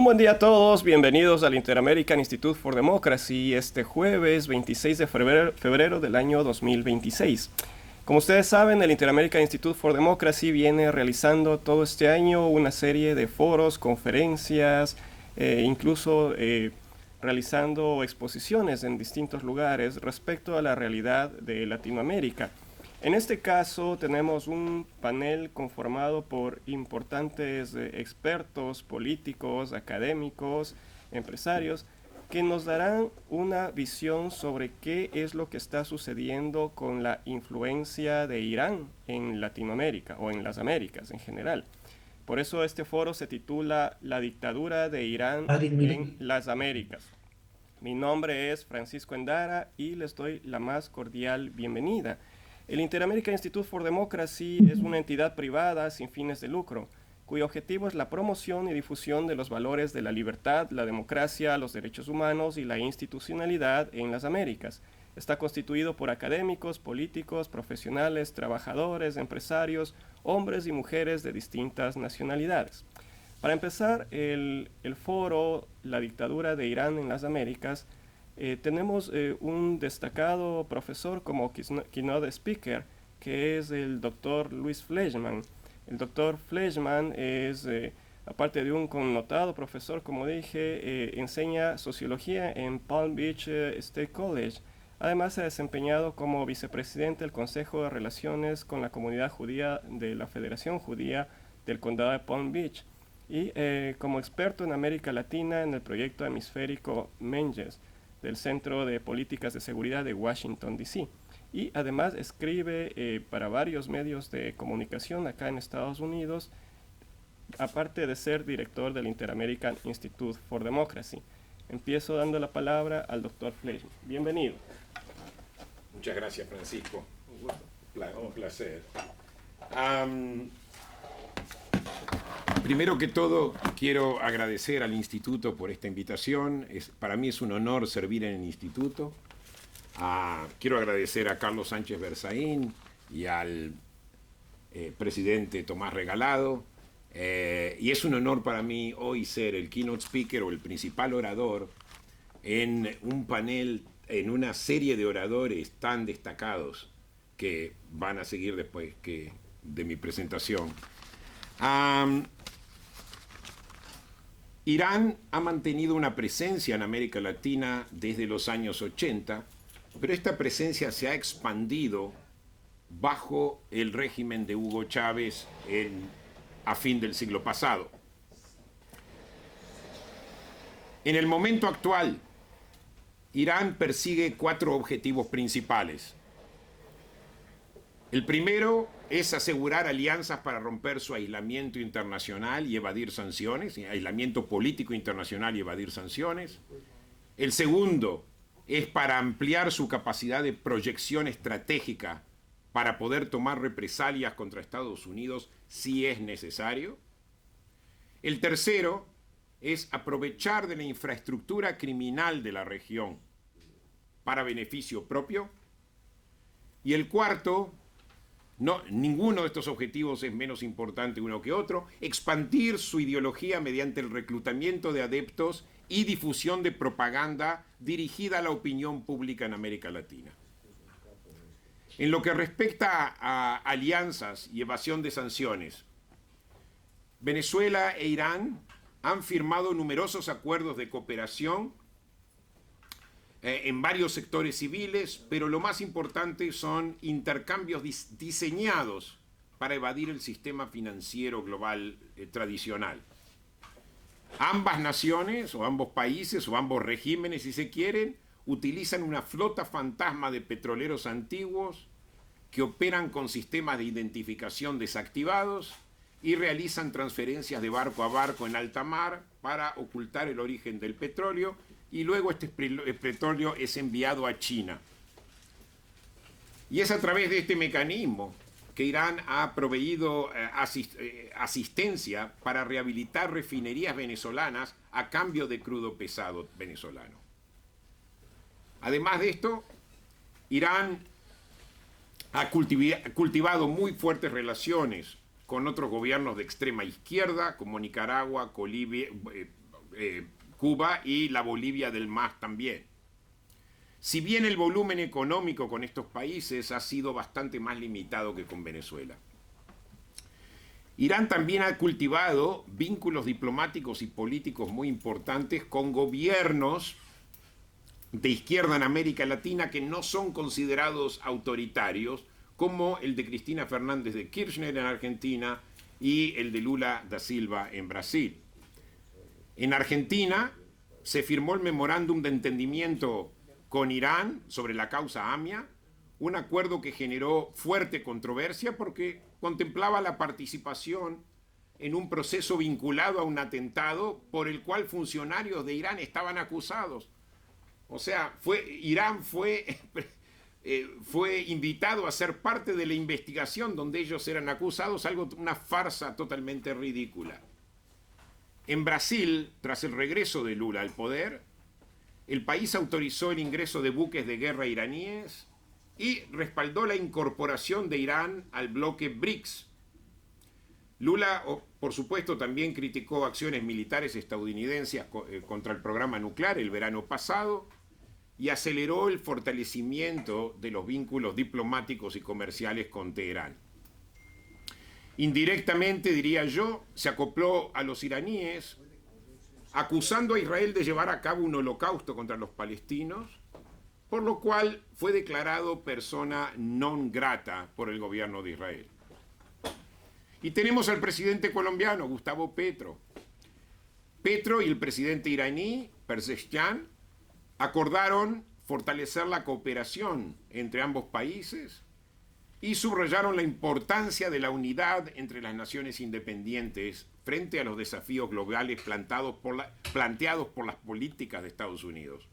Un buen día a todos, bienvenidos al Inter-American Institute for Democracy este jueves 26 de febrero del año 2026. Como ustedes saben, el Inter-American Institute for Democracy viene realizando todo este año una serie de foros, conferencias, incluso realizando exposiciones en distintos lugares respecto a la realidad de Latinoamérica. En este caso tenemos un panel conformado por importantes expertos, políticos, académicos, empresarios, que nos darán una visión sobre qué es lo que está sucediendo con la influencia de Irán en Latinoamérica o en las Américas en general. Por eso este foro se titula La dictadura de Irán en las Américas. Mi nombre es Francisco Endara y les doy la más cordial bienvenida. El Inter-American Institute for Democracy es una entidad privada sin fines de lucro, cuyo objetivo es la promoción y difusión de los valores de la libertad, la democracia, los derechos humanos y la institucionalidad en las Américas. Está constituido por académicos, políticos, profesionales, trabajadores, empresarios, hombres y mujeres de distintas nacionalidades. Para empezar, el foro La dictadura de Irán en las Américas, tenemos un destacado profesor como keynote speaker, que es el doctor Luis Fleischmann. El doctor Fleischmann es, aparte de un connotado profesor, como dije, enseña sociología en Palm Beach State College. Además, se ha desempeñado como vicepresidente del Consejo de Relaciones con la Comunidad Judía de la Federación Judía del Condado de Palm Beach y como experto en América Latina en el proyecto hemisférico Menges del Centro de Políticas de Seguridad de Washington, D.C. Y además escribe para varios medios de comunicación acá en Estados Unidos, aparte de ser director del Inter-American Institute for Democracy. Empiezo dando la palabra al doctor Fleischmann. Bienvenido. Muchas gracias, Francisco. Un placer. Primero que todo, quiero agradecer al Instituto por esta invitación. Para mí es un honor servir en el Instituto. Quiero agradecer a Carlos Sánchez Berzaín y al presidente Tomás Regalado. Y es un honor para mí hoy ser el keynote speaker o el principal orador en un panel, en una serie de oradores tan destacados que van a seguir después de mi presentación. Irán ha mantenido una presencia en América Latina desde los años 80, pero esta presencia se ha expandido bajo el régimen de Hugo Chávez a fin del siglo pasado. En el momento actual, Irán persigue 4 objetivos principales. El primero es asegurar alianzas para romper su aislamiento internacional y evadir sanciones, aislamiento político internacional y evadir sanciones. El segundo es para ampliar su capacidad de proyección estratégica para poder tomar represalias contra Estados Unidos si es necesario. El tercero es aprovechar de la infraestructura criminal de la región para beneficio propio. Y el cuarto, ninguno de estos objetivos es menos importante uno que otro, expandir su ideología mediante el reclutamiento de adeptos y difusión de propaganda dirigida a la opinión pública en América Latina. En lo que respecta a alianzas y evasión de sanciones, Venezuela e Irán han firmado numerosos acuerdos de cooperación en varios sectores civiles, pero lo más importante son intercambios diseñados para evadir el sistema financiero global tradicional. Ambas naciones, o ambos países, o ambos regímenes, si se quieren, utilizan una flota fantasma de petroleros antiguos que operan con sistemas de identificación desactivados y realizan transferencias de barco a barco en alta mar para ocultar el origen del petróleo, y luego este petróleo es enviado a China. Y es a través de este mecanismo que Irán ha proveído asistencia para rehabilitar refinerías venezolanas a cambio de crudo pesado venezolano. Además de esto, Irán ha cultivado muy fuertes relaciones con otros gobiernos de extrema izquierda, como Nicaragua, Cuba y la Bolivia del MAS también. Si bien el volumen económico con estos países ha sido bastante más limitado que con Venezuela. Irán también ha cultivado vínculos diplomáticos y políticos muy importantes con gobiernos de izquierda en América Latina que no son considerados autoritarios, como el de Cristina Fernández de Kirchner en Argentina y el de Lula da Silva en Brasil. En Argentina se firmó el memorándum de entendimiento con Irán sobre la causa AMIA, un acuerdo que generó fuerte controversia porque contemplaba la participación en un proceso vinculado a un atentado por el cual funcionarios de Irán estaban acusados. O sea, Irán fue invitado a ser parte de la investigación donde ellos eran acusados, una farsa totalmente ridícula. En Brasil, tras el regreso de Lula al poder, el país autorizó el ingreso de buques de guerra iraníes y respaldó la incorporación de Irán al bloque BRICS. Lula, por supuesto, también criticó acciones militares estadounidenses contra el programa nuclear el verano pasado y aceleró el fortalecimiento de los vínculos diplomáticos y comerciales con Teherán. Indirectamente, diría yo, se acopló a los iraníes, acusando a Israel de llevar a cabo un holocausto contra los palestinos, por lo cual fue declarado persona non grata por el gobierno de Israel. Y tenemos al presidente colombiano, Gustavo Petro. Petro y el presidente iraní, Pezeshkian, acordaron fortalecer la cooperación entre ambos países y subrayaron la importancia de la unidad entre las naciones independientes frente a los desafíos globales planteados por las políticas de Estados Unidos.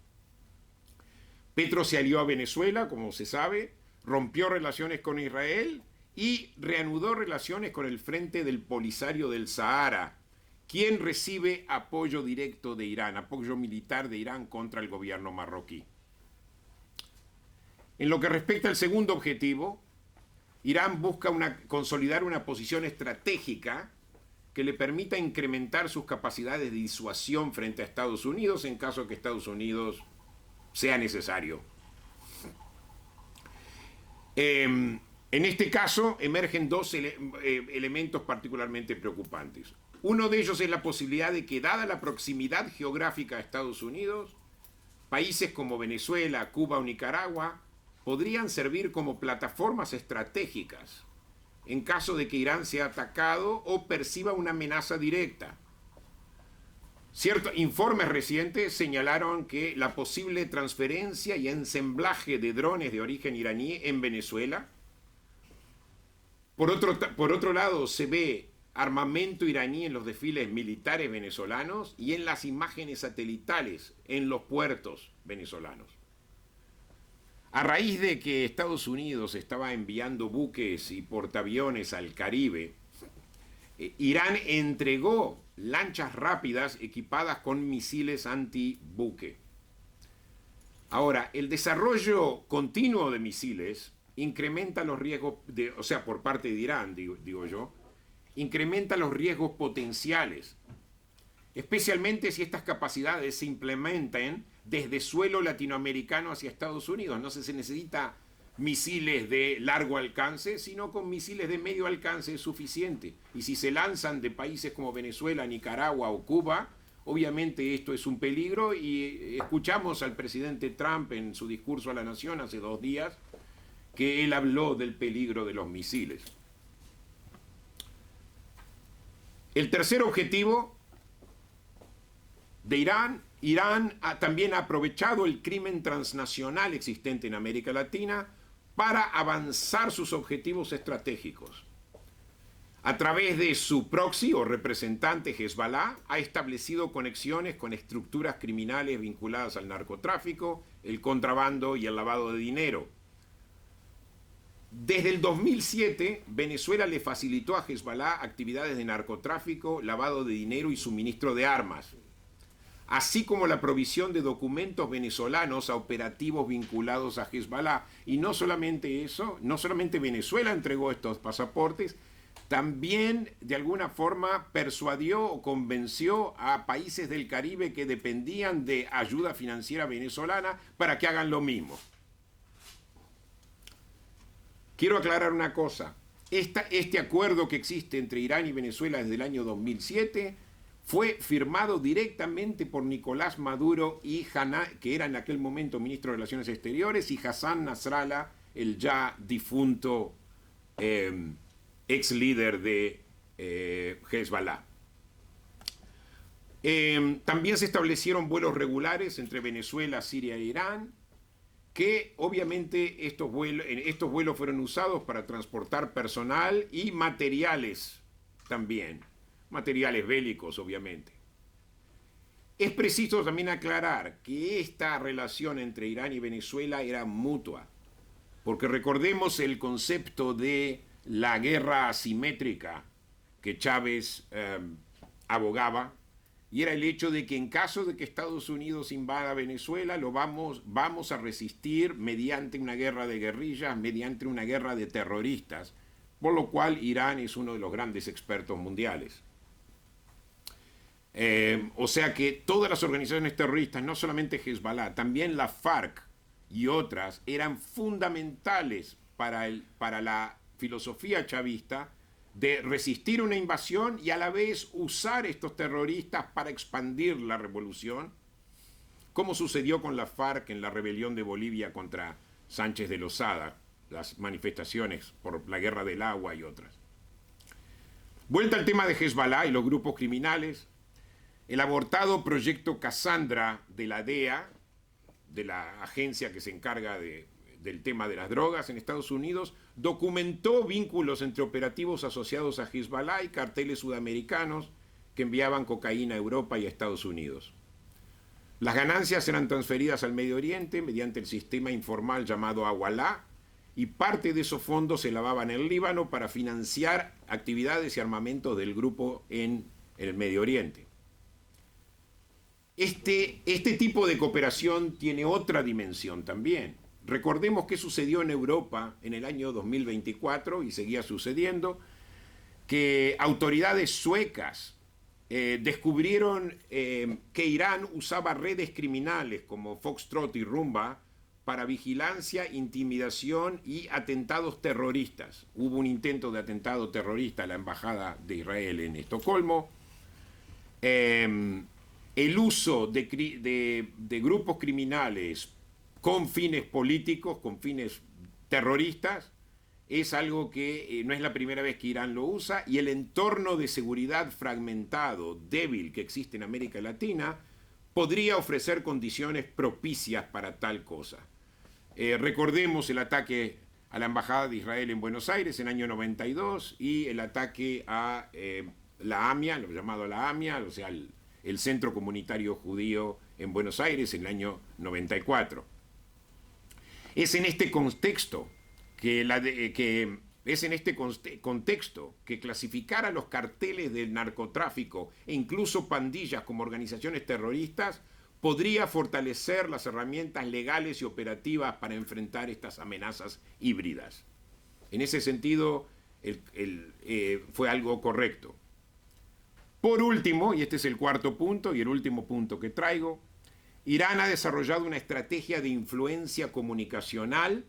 Petro se alió a Venezuela, como se sabe, rompió relaciones con Israel y reanudó relaciones con el Frente del Polisario del Sahara, quien recibe apoyo directo de Irán, apoyo militar de Irán contra el gobierno marroquí. En lo que respecta al segundo objetivo, Irán busca consolidar una posición estratégica que le permita incrementar sus capacidades de disuasión frente a Estados Unidos en caso de que Estados Unidos sea necesario. En este caso emergen dos elementos particularmente preocupantes. Uno de ellos es la posibilidad de que, dada la proximidad geográfica a Estados Unidos, países como Venezuela, Cuba o Nicaragua podrían servir como plataformas estratégicas en caso de que Irán sea atacado o perciba una amenaza directa. Ciertos informes recientes señalaron que la posible transferencia y ensamblaje de drones de origen iraní en Venezuela. Por otro lado, se ve armamento iraní en los desfiles militares venezolanos y en las imágenes satelitales en los puertos venezolanos. A raíz de que Estados Unidos estaba enviando buques y portaaviones al Caribe, Irán entregó lanchas rápidas equipadas con misiles antibuque. Ahora, el desarrollo continuo de misiles incrementa los riesgos, por parte de Irán, digo yo, incrementa los riesgos potenciales, especialmente si estas capacidades se implementan desde suelo latinoamericano hacia Estados Unidos. No se necesita misiles de largo alcance, sino con misiles de medio alcance es suficiente. Y si se lanzan de países como Venezuela, Nicaragua o Cuba, obviamente esto es un peligro, y escuchamos al presidente Trump en su discurso a la nación hace 2 días que él habló del peligro de los misiles. El tercer objetivo de Irán también ha aprovechado el crimen transnacional existente en América Latina para avanzar sus objetivos estratégicos. A través de su proxy o representante Hezbollah, ha establecido conexiones con estructuras criminales vinculadas al narcotráfico, el contrabando y el lavado de dinero. Desde el 2007, Venezuela le facilitó a Hezbollah actividades de narcotráfico, lavado de dinero y suministro de armas, así como la provisión de documentos venezolanos a operativos vinculados a Hezbollah. Y no solamente eso, no solamente Venezuela entregó estos pasaportes, también de alguna forma persuadió o convenció a países del Caribe que dependían de ayuda financiera venezolana para que hagan lo mismo. Quiero aclarar una cosa. Este acuerdo que existe entre Irán y Venezuela desde el año 2007 fue firmado directamente por Nicolás Maduro y que era en aquel momento ministro de Relaciones Exteriores, y Hassan Nasrallah, el ya difunto ex líder de Hezbollah. También se establecieron vuelos regulares entre Venezuela, Siria e Irán, que obviamente estos vuelos fueron usados para transportar personal y materiales también, materiales bélicos obviamente. Es preciso también aclarar que esta relación entre Irán y Venezuela era mutua, porque recordemos el concepto de la guerra asimétrica que Chávez abogaba, y era el hecho de que en caso de que Estados Unidos invada Venezuela, vamos a resistir mediante una guerra de guerrillas, mediante una guerra de terroristas, por lo cual Irán es uno de los grandes expertos mundiales. O sea que todas las organizaciones terroristas, no solamente Hezbollah, también la FARC y otras, eran fundamentales para la filosofía chavista de resistir una invasión y a la vez usar estos terroristas para expandir la revolución, como sucedió con la FARC en la rebelión de Bolivia contra Sánchez de Lozada, las manifestaciones por la guerra del agua y otras. Vuelta al tema de Hezbollah y los grupos criminales, el abortado proyecto Cassandra de la DEA, de la agencia que se encarga del tema de las drogas en Estados Unidos, documentó vínculos entre operativos asociados a Hezbollah y carteles sudamericanos que enviaban cocaína a Europa y a Estados Unidos. Las ganancias eran transferidas al Medio Oriente mediante el sistema informal llamado Awalá, y parte de esos fondos se lavaban en el Líbano para financiar actividades y armamentos del grupo en el Medio Oriente. Este tipo de cooperación tiene otra dimensión también. Recordemos qué sucedió en Europa en el año 2024 y seguía sucediendo, que autoridades suecas descubrieron que Irán usaba redes criminales como Foxtrot y Rumba para vigilancia, intimidación y atentados terroristas. Hubo un intento de atentado terrorista a la Embajada de Israel en Estocolmo. El uso de grupos criminales con fines políticos, con fines terroristas, es algo que no es la primera vez que Irán lo usa, y el entorno de seguridad fragmentado, débil que existe en América Latina, podría ofrecer condiciones propicias para tal cosa. Recordemos el ataque a la Embajada de Israel en Buenos Aires en el año 92 y el ataque a la AMIA, lo llamado la AMIA, o sea, el Centro Comunitario Judío en Buenos Aires en el año 94. Es en este contexto que clasificar a los carteles del narcotráfico e incluso pandillas como organizaciones terroristas podría fortalecer las herramientas legales y operativas para enfrentar estas amenazas híbridas. En ese sentido, fue algo correcto. Por último, y este es el cuarto punto y el último punto que traigo, Irán ha desarrollado una estrategia de influencia comunicacional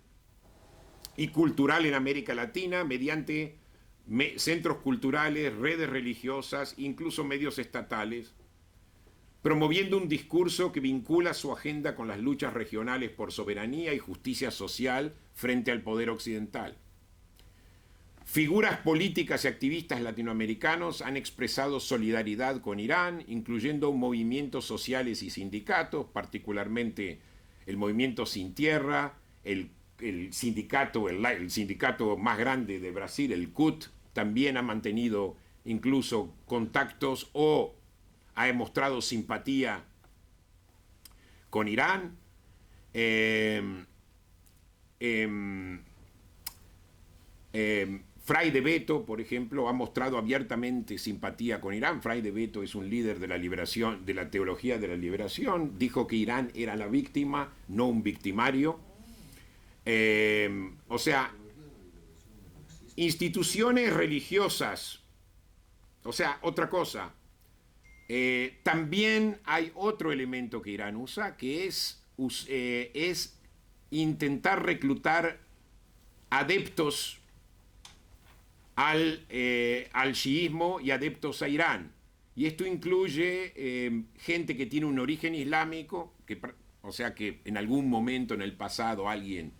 y cultural en América Latina mediante centros culturales, redes religiosas, incluso medios estatales, promoviendo un discurso que vincula su agenda con las luchas regionales por soberanía y justicia social frente al poder occidental. Figuras políticas y activistas latinoamericanos han expresado solidaridad con Irán, incluyendo movimientos sociales y sindicatos, particularmente el Movimiento Sin Tierra, el sindicato más grande de Brasil, el CUT, también ha mantenido incluso contactos o ha demostrado simpatía con Irán. Fray de Beto, por ejemplo, ha mostrado abiertamente simpatía con Irán. Fray de Beto es un líder de la liberación, de la teología de la liberación. Dijo que Irán era la víctima, no un victimario. O sea, instituciones religiosas, o sea, otra cosa, también hay otro elemento que Irán usa, que es intentar reclutar adeptos al chiismo y adeptos a Irán. Y esto incluye gente que tiene un origen islámico, o sea que en algún momento en el pasado alguien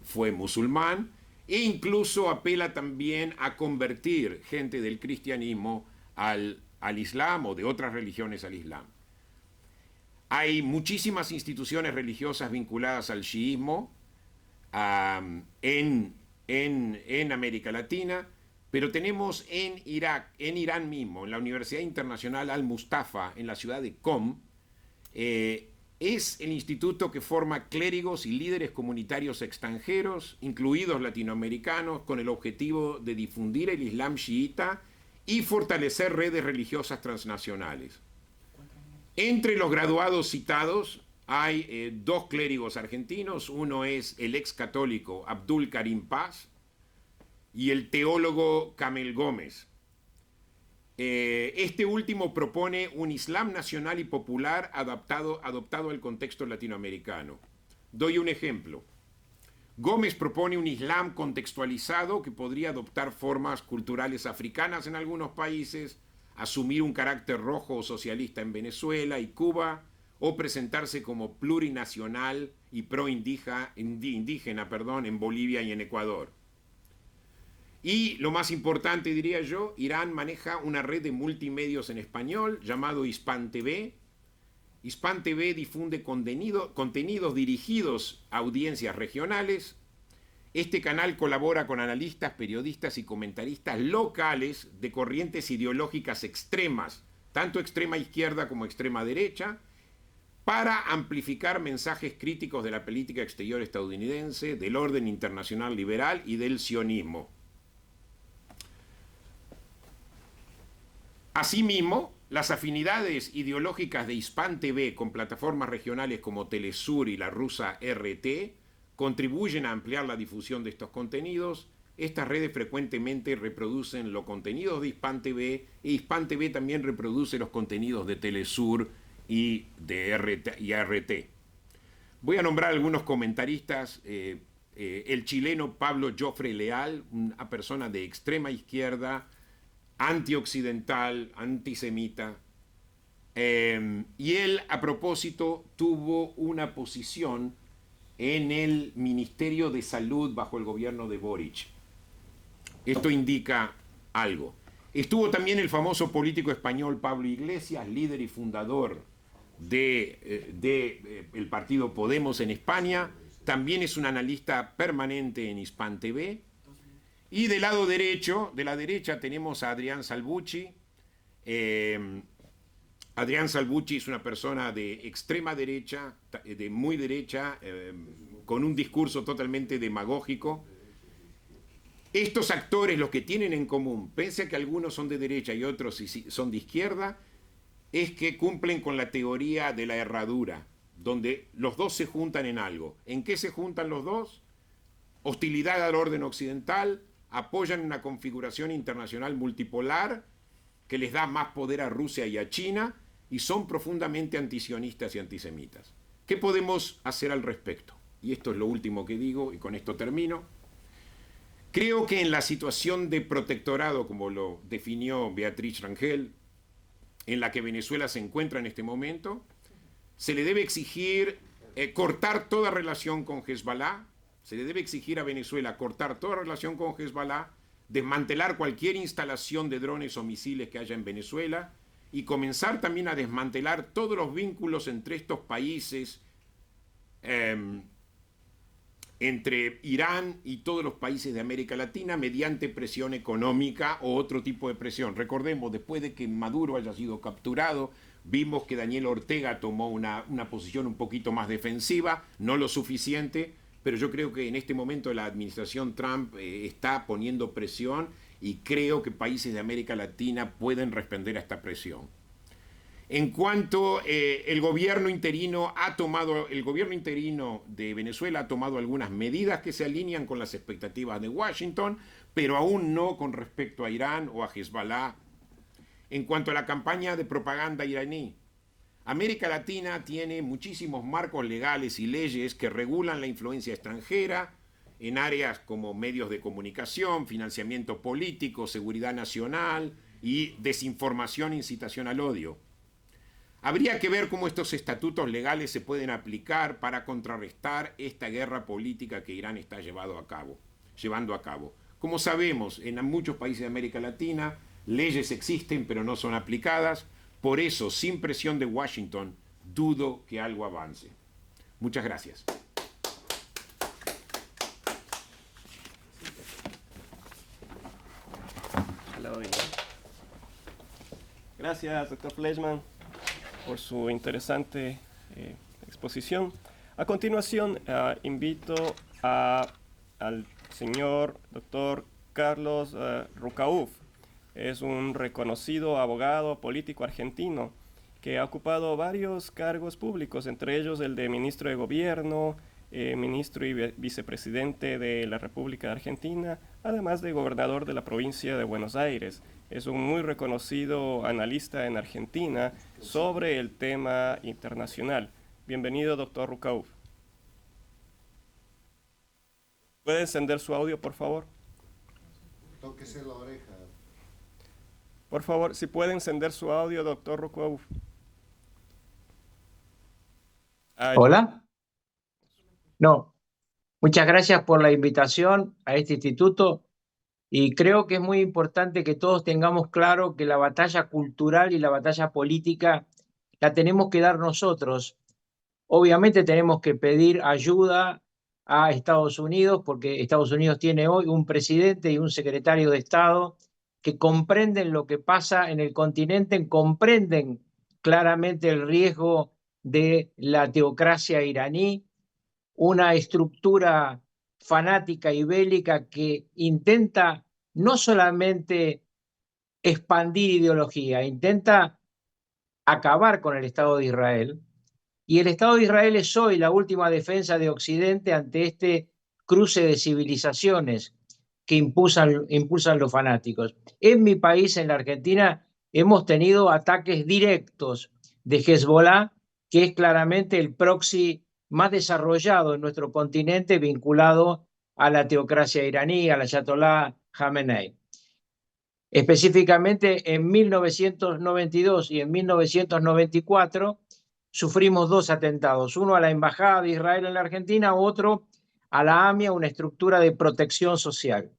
fue musulmán, e incluso apela también a convertir gente del cristianismo al Islam o de otras religiones al Islam. Hay muchísimas instituciones religiosas vinculadas al chiismo en América Latina, pero tenemos en Irak, en Irán mismo, en la Universidad Internacional Al-Mustafa, en la ciudad de Qom, es el instituto que forma clérigos y líderes comunitarios extranjeros, incluidos latinoamericanos, con el objetivo de difundir el Islam chiita y fortalecer redes religiosas transnacionales. Entre los graduados citados hay dos clérigos argentinos, uno es el ex católico Abdul Karim Paz y el teólogo Kamel Gómez. Este último propone un Islam nacional y popular adaptado al contexto latinoamericano. Doy un ejemplo. Gómez propone un Islam contextualizado que podría adoptar formas culturales africanas en algunos países, asumir un carácter rojo o socialista en Venezuela y Cuba, o presentarse como plurinacional y pro-indígena en Bolivia y en Ecuador. Y lo más importante, diría yo, Irán maneja una red de multimedios en español llamado Hispan TV. Hispan TV difunde contenidos dirigidos a audiencias regionales. Este canal colabora con analistas, periodistas y comentaristas locales de corrientes ideológicas extremas, tanto extrema izquierda como extrema derecha, para amplificar mensajes críticos de la política exterior estadounidense, del orden internacional liberal y del sionismo. Asimismo, las afinidades ideológicas de Hispan TV con plataformas regionales como Telesur y la rusa RT contribuyen a ampliar la difusión de estos contenidos. Estas redes frecuentemente reproducen los contenidos de Hispan TV e Hispan TV también reproduce los contenidos de Telesur y de RT. Voy a nombrar algunos comentaristas. El chileno Pablo Jofre Leal, una persona de extrema izquierda, antioccidental, antisemita, y él a propósito tuvo una posición en el Ministerio de Salud bajo el gobierno de Boric. Esto indica algo. Estuvo también el famoso político español Pablo Iglesias, líder y fundador del partido Podemos en España. También es un analista permanente en Hispan TV. Y del lado derecho, de la derecha, tenemos a Adrián Salvucci. Adrián Salvucci es una persona de extrema derecha, de muy derecha, con un discurso totalmente demagógico. Estos actores, los que tienen en común, pese a que algunos son de derecha y otros son de izquierda, es que cumplen con la teoría de la herradura, donde los dos se juntan en algo. ¿En qué se juntan los dos? Hostilidad al orden occidental, apoyan una configuración internacional multipolar que les da más poder a Rusia y a China y son profundamente antisionistas y antisemitas. ¿Qué podemos hacer al respecto? Y esto es lo último que digo y con esto termino. Creo que en la situación de protectorado, como lo definió Beatriz Rangel, en la que Venezuela se encuentra en este momento, se le debe exigir cortar toda relación con Hezbollah. Se le debe exigir a Venezuela cortar toda relación con Hezbollah, desmantelar cualquier instalación de drones o misiles que haya en Venezuela y comenzar también a desmantelar todos los vínculos entre estos países, entre Irán y todos los países de América Latina mediante presión económica o otro tipo de presión. Recordemos, después de que Maduro haya sido capturado, vimos que Daniel Ortega tomó una posición un poquito más defensiva, no lo suficiente, pero yo creo que en este momento la administración Trump está poniendo presión y creo que países de América Latina pueden responder a esta presión. En cuanto el gobierno interino de Venezuela ha tomado algunas medidas que se alinean con las expectativas de Washington, pero aún no con respecto a Irán o a Hezbollah. En cuanto a la campaña de propaganda iraní, América Latina tiene muchísimos marcos legales y leyes que regulan la influencia extranjera en áreas como medios de comunicación, financiamiento político, seguridad nacional y desinformación e incitación al odio. Habría que ver cómo estos estatutos legales se pueden aplicar para contrarrestar esta guerra política que Irán está llevando a cabo. Como sabemos, en muchos países de América Latina, leyes existen pero no son aplicadas. Por eso, sin presión de Washington, dudo que algo avance. Muchas gracias. Gracias, doctor Fleischmann, por su interesante exposición. A continuación, invito al señor doctor Carlos Rucauf. Es un reconocido abogado político argentino que ha ocupado varios cargos públicos, entre ellos el de ministro de Gobierno, ministro y vicepresidente de la República de Argentina, además de gobernador de la provincia de Buenos Aires. Es un muy reconocido analista en Argentina sobre el tema internacional. Bienvenido, doctor Rucauf. ¿Puede encender su audio, por favor? Tóquese la oreja. Por favor, si puede encender su audio, doctor Rucauf. Hola. No, muchas gracias por la invitación a este instituto y creo que es muy importante que todos tengamos claro que la batalla cultural y la batalla política la tenemos que dar nosotros. Obviamente tenemos que pedir ayuda a Estados Unidos porque Estados Unidos tiene hoy un presidente y un secretario de Estado que comprenden lo que pasa en el continente, comprenden claramente el riesgo de la teocracia iraní, una estructura fanática y bélica que intenta no solamente expandir ideología, intenta acabar con el Estado de Israel. Y el Estado de Israel es hoy la última defensa de Occidente ante este cruce de civilizaciones que impulsan los fanáticos. En mi país, en la Argentina, hemos tenido ataques directos de Hezbollah, que es claramente el proxy más desarrollado en nuestro continente vinculado a la teocracia iraní, al Ayatollah Khamenei. Específicamente en 1992 y en 1994 sufrimos dos atentados, uno a la Embajada de Israel en la Argentina, otro a la AMIA, una estructura de protección social.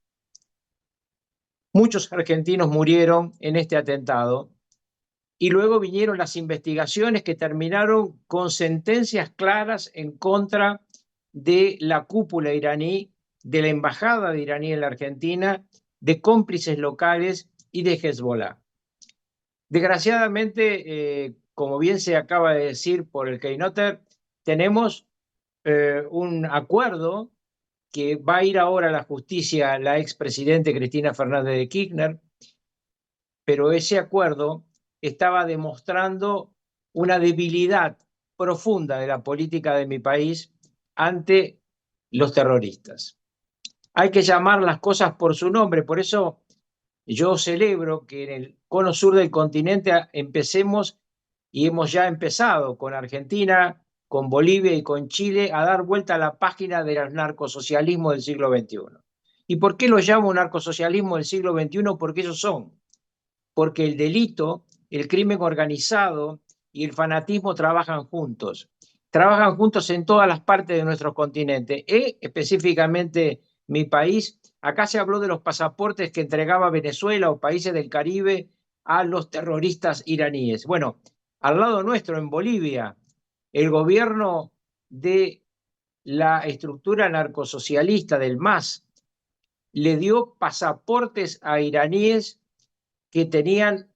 Muchos argentinos murieron en este atentado y luego vinieron las investigaciones que terminaron con sentencias claras en contra de la cúpula iraní, de la embajada de iraní en la Argentina, de cómplices locales y de Hezbollah. Desgraciadamente, como bien se acaba de decir por el Keynoter, tenemos un acuerdo que va a ir ahora a la justicia la expresidente Cristina Fernández de Kirchner, pero ese acuerdo estaba demostrando una debilidad profunda de la política de mi país ante los terroristas. Hay que llamar las cosas por su nombre, por eso yo celebro que en el cono sur del continente empecemos, y hemos ya empezado con Argentina, con Bolivia y con Chile, a dar vuelta a la página del narcosocialismo del siglo XXI. ¿Y por qué lo llamo narcosocialismo del siglo XXI? Porque ellos son. Porque el delito, el crimen organizado y el fanatismo trabajan juntos. Trabajan juntos en todas las partes de nuestro continente. Específicamente mi país, acá se habló de los pasaportes que entregaba Venezuela o países del Caribe a los terroristas iraníes. Bueno, al lado nuestro, en Bolivia, el gobierno de la estructura narcosocialista del MAS le dio pasaportes a iraníes que tenían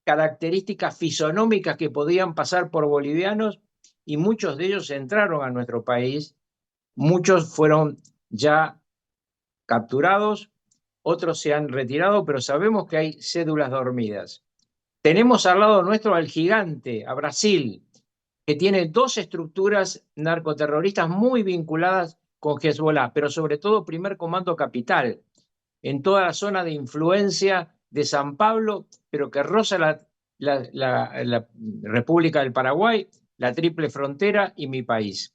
características fisonómicas que podían pasar por bolivianos y muchos de ellos entraron a nuestro país. Muchos fueron ya capturados, otros se han retirado, pero sabemos que hay cédulas dormidas. Tenemos al lado nuestro al gigante, a Brasil, que tiene dos estructuras narcoterroristas muy vinculadas con Hezbollah, pero sobre todo Primer Comando Capital, en toda la zona de influencia de San Pablo, pero que roza la República del Paraguay, la Triple Frontera y mi país.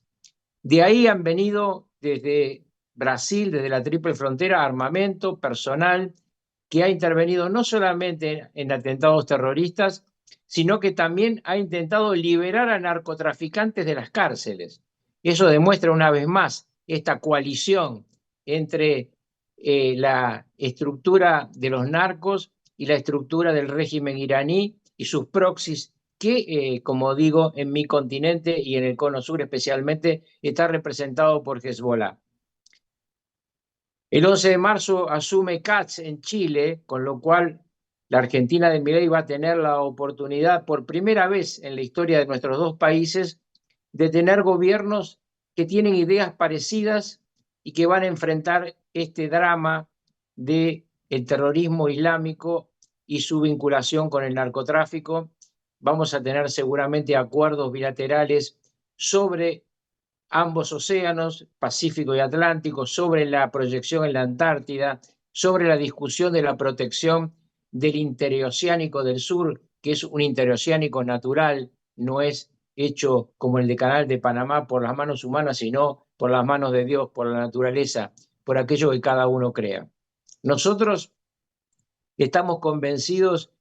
De ahí han venido desde Brasil, desde la Triple Frontera, armamento, personal, que ha intervenido no solamente en atentados terroristas, sino que también ha intentado liberar a narcotraficantes de las cárceles. Eso demuestra una vez más esta coalición entre la estructura de los narcos y la estructura del régimen iraní y sus proxies que, como digo, en mi continente y en el Cono Sur especialmente, está representado por Hezbollah. El 11 de marzo asume Katz en Chile, con lo cual la Argentina de Milei va a tener la oportunidad, por primera vez en la historia de nuestros dos países, de tener gobiernos que tienen ideas parecidas y que van a enfrentar este drama del terrorismo islámico y su vinculación con el narcotráfico. Vamos a tener seguramente acuerdos bilaterales sobre ambos océanos, Pacífico y Atlántico, sobre la proyección en la Antártida, sobre la discusión de la protección del interoceánico del sur, que es un interoceánico natural, no es hecho como el de Canal de Panamá por las manos humanas, sino por las manos de Dios, por la naturaleza, por aquello que cada uno crea. Nosotros estamos convencidos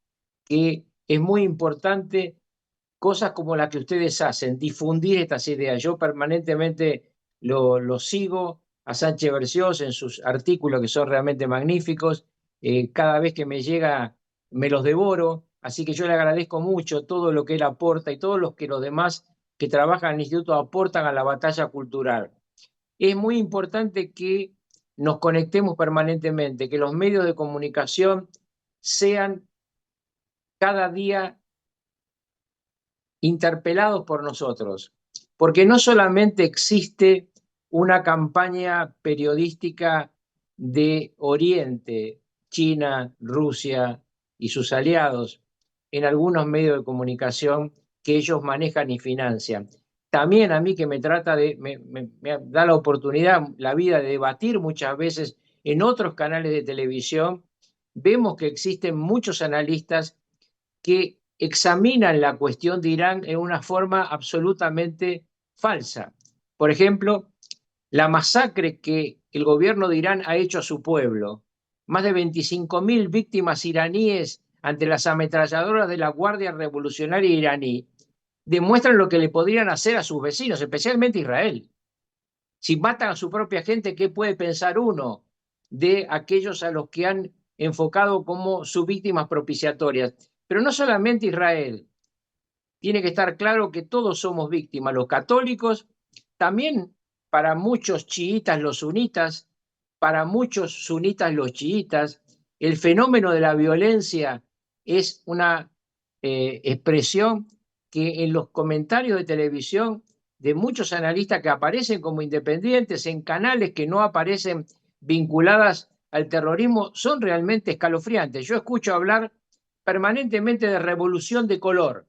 que es muy importante cosas como las que ustedes hacen, difundir estas ideas. Yo permanentemente lo sigo a Sánchez Berciós en sus artículos que son realmente magníficos. Cada vez que me llega me los devoro, así que yo le agradezco mucho todo lo que él aporta y todos los que los demás que trabajan en el instituto aportan a la batalla cultural. Es muy importante que nos conectemos permanentemente, que los medios de comunicación sean cada día interpelados por nosotros, porque no solamente existe una campaña periodística de Oriente, China, Rusia y sus aliados, en algunos medios de comunicación que ellos manejan y financian. También a mí que me da la oportunidad, la vida de debatir muchas veces en otros canales de televisión, vemos que existen muchos analistas que examinan la cuestión de Irán en una forma absolutamente falsa. Por ejemplo, la masacre que el gobierno de Irán ha hecho a su pueblo, más de 25.000 víctimas iraníes ante las ametralladoras de la Guardia Revolucionaria iraní, demuestran lo que le podrían hacer a sus vecinos, especialmente Israel. Si matan a su propia gente, ¿qué puede pensar uno de aquellos a los que han enfocado como sus víctimas propiciatorias? Pero no solamente Israel. Tiene que estar claro que todos somos víctimas, los católicos, también para muchos chiitas los sunitas, para muchos sunitas los chiitas. El fenómeno de la violencia es una expresión que en los comentarios de televisión de muchos analistas que aparecen como independientes en canales que no aparecen vinculadas al terrorismo son realmente escalofriantes. Yo escucho hablar permanentemente de revolución de color,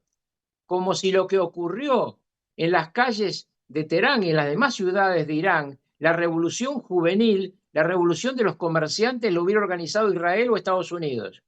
como si lo que ocurrió en las calles de Teherán y en las demás ciudades de Irán, la revolución juvenil, la revolución de los comerciantes, lo hubiera organizado Israel o Estados Unidos.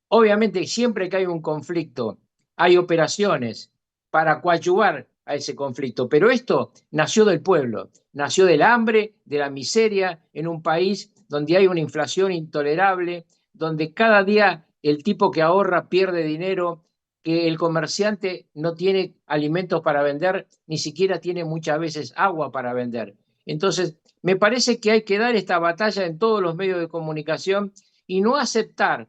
Obviamente, siempre que hay un conflicto, hay operaciones para coadyuvar a ese conflicto, pero esto nació del pueblo, nació del hambre, de la miseria, en un país donde hay una inflación intolerable, donde cada día el tipo que ahorra pierde dinero, que el comerciante no tiene alimentos para vender, ni siquiera tiene muchas veces agua para vender. Entonces, me parece que hay que dar esta batalla en todos los medios de comunicación y no aceptar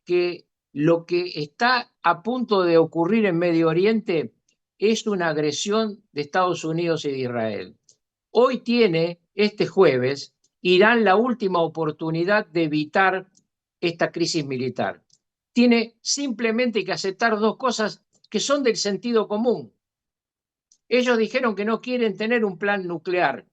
que lo que está a punto de ocurrir en Medio Oriente es una agresión de Estados Unidos y de Israel. Hoy tiene, este jueves, Irán la última oportunidad de evitar esta crisis militar. Tiene simplemente que aceptar dos cosas que son del sentido común. Ellos dijeron que no quieren tener un plan nuclear,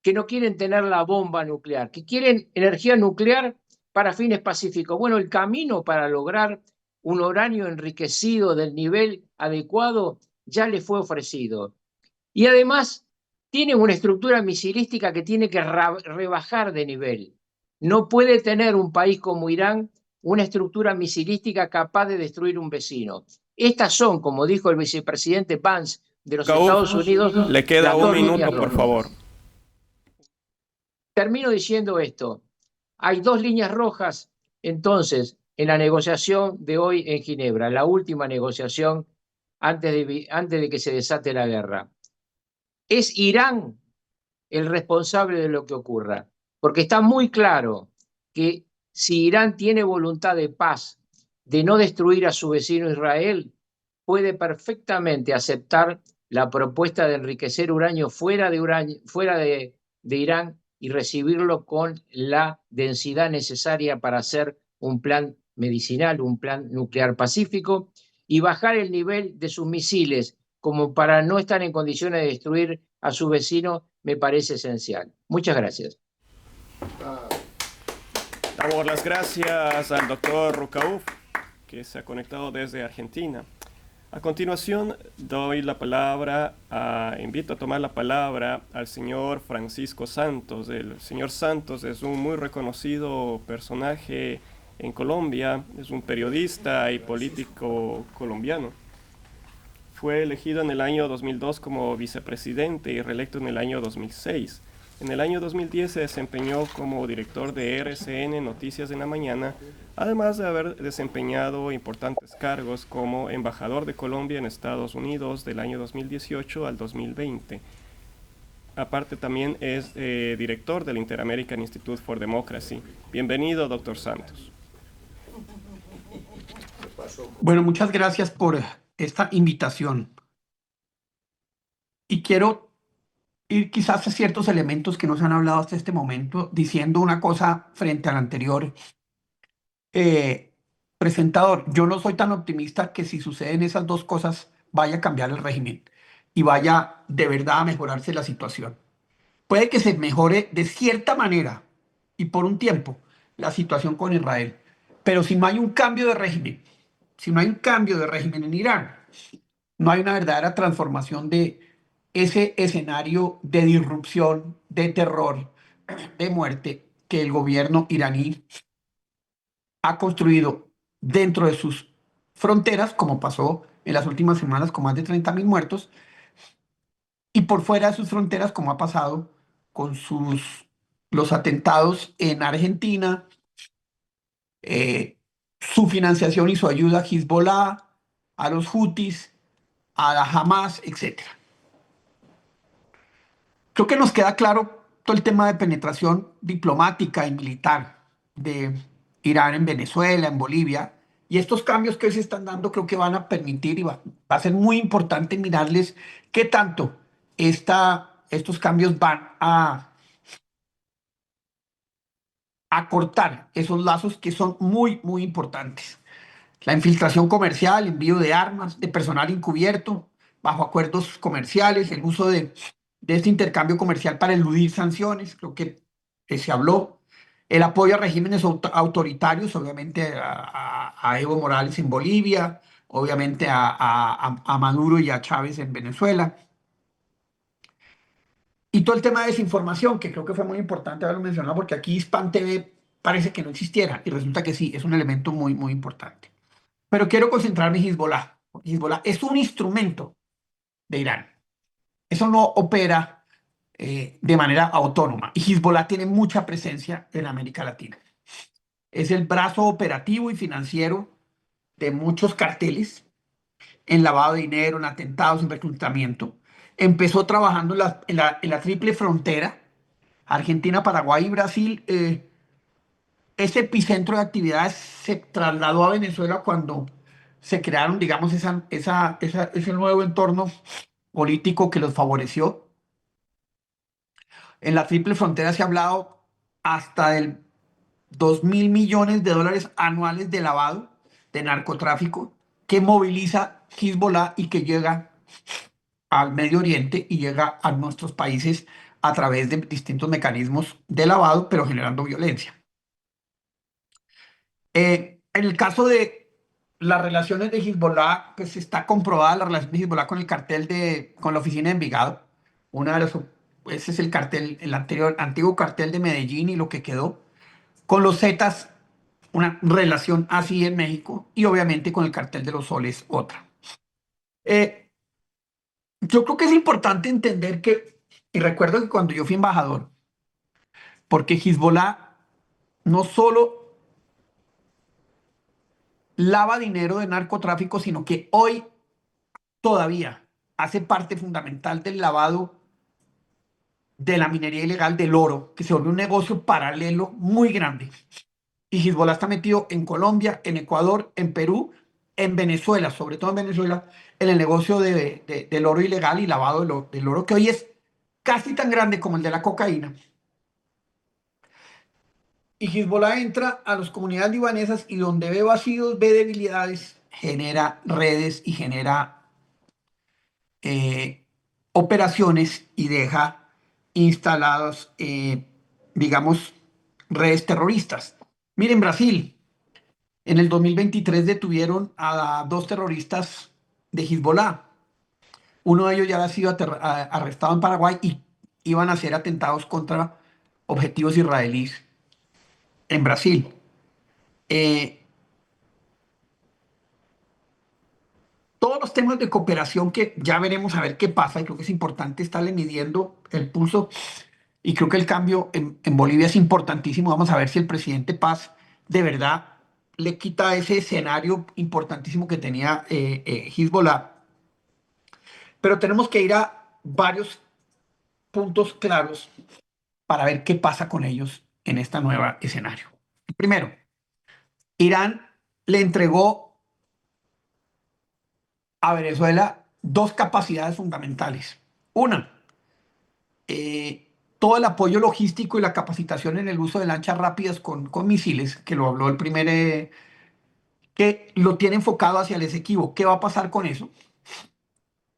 que no quieren tener la bomba nuclear, que quieren energía nuclear para fines pacíficos. Bueno, el camino para lograr un uranio enriquecido del nivel adecuado ya le fue ofrecido. Y además tiene una estructura misilística que tiene que rebajar de nivel. No puede tener un país como Irán una estructura misilística capaz de destruir un vecino. Estas son, como dijo el vicepresidente Vance de los Raúl, Estados Unidos, le queda las un dos líneas minuto, por rojas. favor. Termino diciendo esto. Hay dos líneas rojas, entonces, en la negociación de hoy en Ginebra, la última negociación antes de que se desate la guerra. ¿Es Irán el responsable de lo que ocurra? Porque está muy claro que si Irán tiene voluntad de paz, de no destruir a su vecino Israel, puede perfectamente aceptar la propuesta de enriquecer uranio de Irán y recibirlo con la densidad necesaria para hacer un plan medicinal, un plan nuclear pacífico, y bajar el nivel de sus misiles como para no estar en condiciones de destruir a su vecino, me parece esencial. Muchas gracias. Damos las gracias al doctor Rucauf, que se ha conectado desde Argentina. A continuación, invito a tomar la palabra al señor Francisco Santos. El señor Santos es un muy reconocido personaje en Colombia, es un periodista y político colombiano. Fue elegido en el año 2002 como vicepresidente y reelecto en el año 2006. En el año 2010 se desempeñó como director de RCN Noticias en la Mañana, además de haber desempeñado importantes cargos como embajador de Colombia en Estados Unidos del año 2018 al 2020. Aparte también es director del Inter-American Institute for Democracy. Bienvenido, doctor Santos. Bueno, muchas gracias por esta invitación. Y quiero ir quizás a ciertos elementos que nos han hablado hasta este momento, diciendo una cosa frente al anterior presentador. Yo no soy tan optimista que si suceden esas dos cosas vaya a cambiar el régimen y vaya de verdad a mejorarse la situación. Puede que se mejore de cierta manera y por un tiempo la situación con Israel, pero si no hay un cambio de régimen, si no hay un cambio de régimen en Irán, no hay una verdadera transformación de ese escenario de disrupción, de terror, de muerte que el gobierno iraní ha construido dentro de sus fronteras, como pasó en las últimas semanas con más de 30.000 muertos, y por fuera de sus fronteras, como ha pasado con los atentados en Argentina, su financiación y su ayuda a Hezbollah, a los Houthis, a la Hamas, etc. Creo que nos queda claro todo el tema de penetración diplomática y militar de Irán en Venezuela, en Bolivia, y estos cambios que se están dando creo que van a permitir y va a ser muy importante mirarles qué tanto estos cambios van a acortar esos lazos que son muy, muy importantes. La infiltración comercial, envío de armas, de personal encubierto, bajo acuerdos comerciales, el uso de este intercambio comercial para eludir sanciones, creo que se habló, el apoyo a regímenes autoritarios, obviamente a Evo Morales en Bolivia, obviamente a Maduro y a Chávez en Venezuela. Y todo el tema de desinformación, que creo que fue muy importante haberlo mencionado, porque aquí Hispan TV parece que no existiera, y resulta que sí, es un elemento muy, muy importante. Pero quiero concentrarme en Hezbollah. Hezbollah es un instrumento de Irán. Eso no opera de manera autónoma. Y Hezbollah tiene mucha presencia en América Latina. Es el brazo operativo y financiero de muchos carteles en lavado de dinero, en atentados, en reclutamiento. Empezó trabajando en la triple frontera, Argentina, Paraguay y Brasil. Ese epicentro de actividades se trasladó a Venezuela cuando se crearon, digamos, ese nuevo entorno político que los favoreció. En la triple frontera se ha hablado hasta del 2.000 millones de dólares anuales de lavado, de narcotráfico, que moviliza Hezbollah y que llega al Medio Oriente y llega a nuestros países a través de distintos mecanismos de lavado, pero generando violencia. En el caso de las relaciones de Hezbollah, pues está comprobada la relación de Hezbollah con el con la oficina de Envigado. Una de las, ese es el cartel, el antiguo cartel de Medellín y lo que quedó. Con los Zetas, una relación así en México y obviamente con el cartel de los Soles, otra. Eh, yo creo que es importante entender que, y recuerdo que cuando yo fui embajador, porque Hezbollah no solo lava dinero de narcotráfico, sino que hoy todavía hace parte fundamental del lavado de la minería ilegal del oro, que se volvió un negocio paralelo muy grande. Y Hezbollah está metido en Colombia, en Ecuador, en Perú, en Venezuela, sobre todo en Venezuela, en el negocio del oro ilegal y lavado del oro, que hoy es casi tan grande como el de la cocaína. Y Hezbollah entra a las comunidades libanesas y donde ve vacíos, ve debilidades, genera redes y genera eh, operaciones y deja instaladas, digamos, redes terroristas. Miren, Brasil, en el 2023 detuvieron a dos terroristas de Hezbollah. Uno de ellos ya había sido arrestado en Paraguay y iban a hacer atentados contra objetivos israelíes en Brasil. Eh, todos los temas de cooperación que ya veremos a ver qué pasa, y creo que es importante estarle midiendo el pulso, y creo que el cambio en Bolivia es importantísimo. Vamos a ver si el presidente Paz de verdad le quita ese escenario importantísimo que tenía Hezbollah. Pero tenemos que ir a varios puntos claros para ver qué pasa con ellos en este nuevo escenario. Primero, Irán le entregó a Venezuela dos capacidades fundamentales. Una, todo el apoyo logístico y la capacitación en el uso de lanchas rápidas con misiles, que lo habló el primer, que lo tiene enfocado hacia el Esequibo. ¿Qué va a pasar con eso?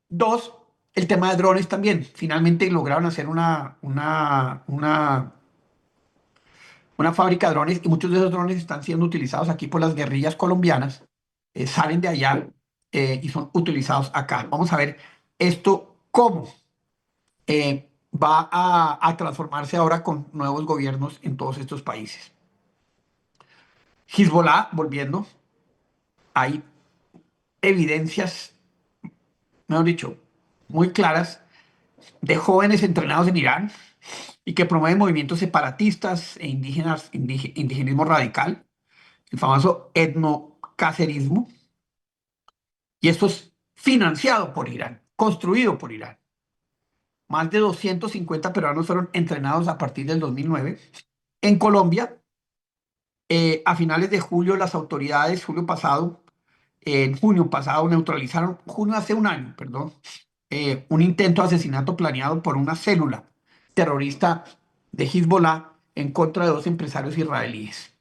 Dos, el tema de drones también. Finalmente lograron hacer una fábrica de drones y muchos de esos drones están siendo utilizados aquí por las guerrillas colombianas. Salen de allá y son utilizados acá. Vamos a ver esto cómo va a transformarse ahora con nuevos gobiernos en todos estos países. Hezbollah, volviendo, hay evidencias, mejor dicho, muy claras de jóvenes entrenados en Irán y que promueven movimientos separatistas e indigenismo radical, el famoso etnocacerismo, y esto es financiado por Irán, construido por Irán. Más de 250 peruanos fueron entrenados a partir del 2009. En Colombia, a finales de julio, las autoridades, en junio pasado, neutralizaron, junio hace un año, perdón, un intento de asesinato planeado por una célula terrorista de Hezbollah en contra de dos empresarios israelíes.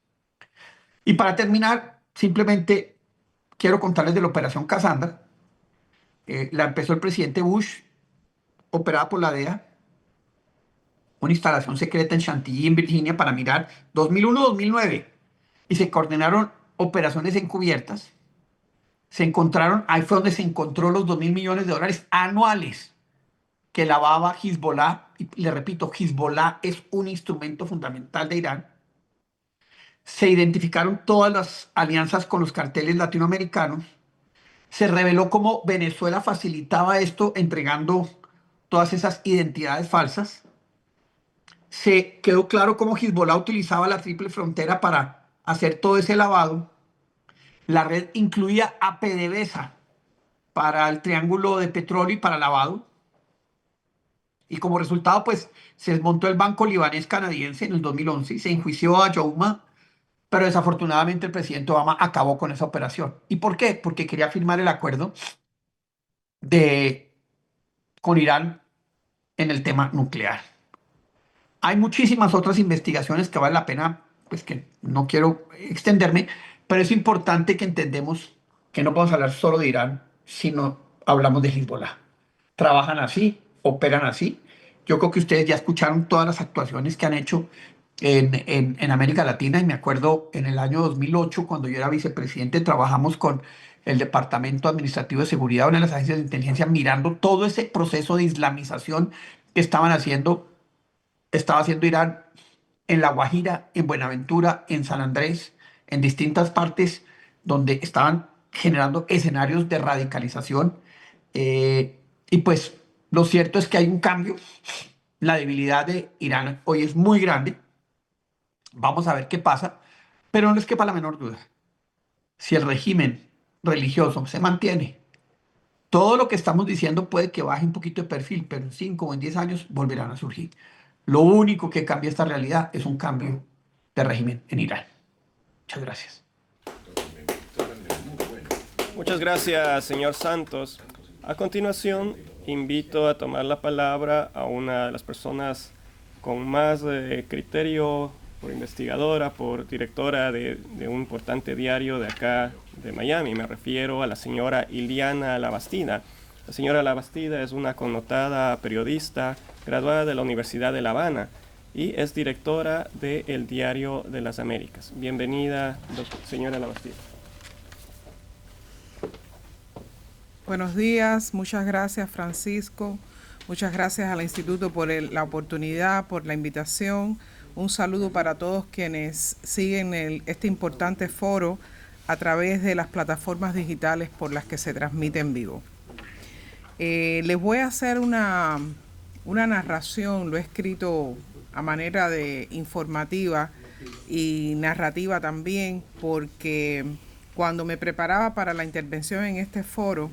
Y para terminar, simplemente quiero contarles de la Operación Cassandra. La empezó el presidente Bush, operada por la DEA, una instalación secreta en Chantilly, en Virginia, para mirar 2001-2009. Y se coordinaron operaciones encubiertas. Se encontraron, ahí fue donde se encontró los 2.000 millones de dólares anuales que lavaba Hezbollah. Y le repito, Hezbollah es un instrumento fundamental de Irán. Se identificaron todas las alianzas con los carteles latinoamericanos. Se reveló cómo Venezuela facilitaba esto entregando todas esas identidades falsas. Se quedó claro cómo Hezbollah utilizaba la triple frontera para hacer todo ese lavado. La red incluía a PDVSA para el triángulo de petróleo y para lavado. Y como resultado, pues se desmontó el banco libanés canadiense en el 2011 y se enjuició a Youma, pero desafortunadamente el presidente Obama acabó con esa operación. ¿Y por qué? Porque quería firmar el acuerdo con Irán en el tema nuclear. Hay muchísimas otras investigaciones que vale la pena, pues que no quiero extenderme, pero es importante que entendemos que no podemos hablar solo de Irán, sino hablamos de Hezbollah. Trabajan así, operan así. Yo creo que ustedes ya escucharon todas las actuaciones que han hecho en América Latina. Y me acuerdo en el año 2008, cuando yo era vicepresidente, trabajamos con el Departamento Administrativo de Seguridad, una de las agencias de inteligencia, mirando todo ese proceso de islamización que estaba haciendo Irán en La Guajira, en Buenaventura, en San Andrés, en distintas partes donde estaban generando escenarios de radicalización. Y pues lo cierto es que hay un cambio. La debilidad de Irán hoy es muy grande. Vamos a ver qué pasa, pero no les quepa la menor duda. Si el régimen religioso se mantiene, todo lo que estamos diciendo puede que baje un poquito de perfil, pero en 5 o en 10 años volverán a surgir. Lo único que cambia esta realidad es un cambio de régimen en Irán. Muchas gracias. Muchas gracias, señor Santos. A continuación, invito a tomar la palabra a una de las personas con más criterio, por investigadora, por directora de un importante diario de acá, de Miami. Me refiero a la señora Iliana Labastida. La señora Labastida es una connotada periodista graduada de la Universidad de La Habana y es directora de El Diario de las Américas. Bienvenida, señora Labastida. Buenos días, muchas gracias, Francisco. Muchas gracias al Instituto por la oportunidad, por la invitación. Un saludo para todos quienes siguen este importante foro a través de las plataformas digitales por las que se transmite en vivo. Les voy a hacer una narración, lo he escrito a manera de informativa y narrativa también, porque cuando me preparaba para la intervención en este foro,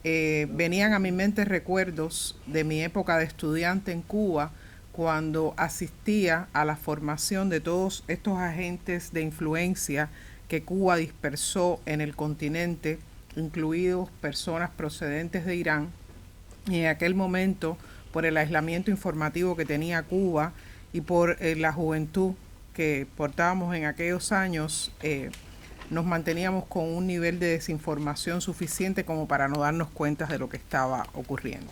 venían a mi mente recuerdos de mi época de estudiante en Cuba, cuando asistía a la formación de todos estos agentes de influencia que Cuba dispersó en el continente, incluidos personas procedentes de Irán. Y en aquel momento, por el aislamiento informativo que tenía Cuba y por la juventud que portábamos en aquellos años, nos manteníamos con un nivel de desinformación suficiente como para no darnos cuenta de lo que estaba ocurriendo.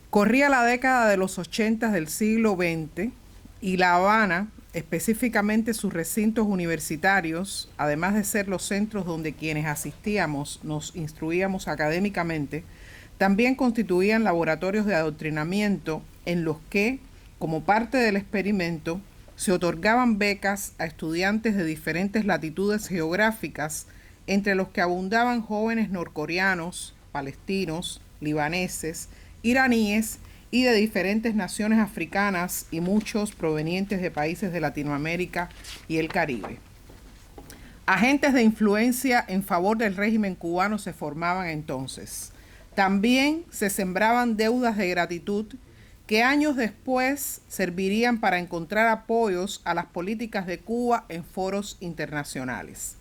Corría la década de los 80 del siglo XX y La Habana, específicamente sus recintos universitarios, además de ser los centros donde quienes asistíamos nos instruíamos académicamente, también constituían laboratorios de adoctrinamiento en los que, como parte del experimento, se otorgaban becas a estudiantes de diferentes latitudes geográficas, entre los que abundaban jóvenes norcoreanos, palestinos, libaneses, iraníes y de diferentes naciones africanas y muchos provenientes de países de Latinoamérica y el Caribe. Agentes de influencia en favor del régimen cubano se formaban entonces. También se sembraban deudas de gratitud que años después servirían para encontrar apoyos a las políticas de Cuba en foros internacionales.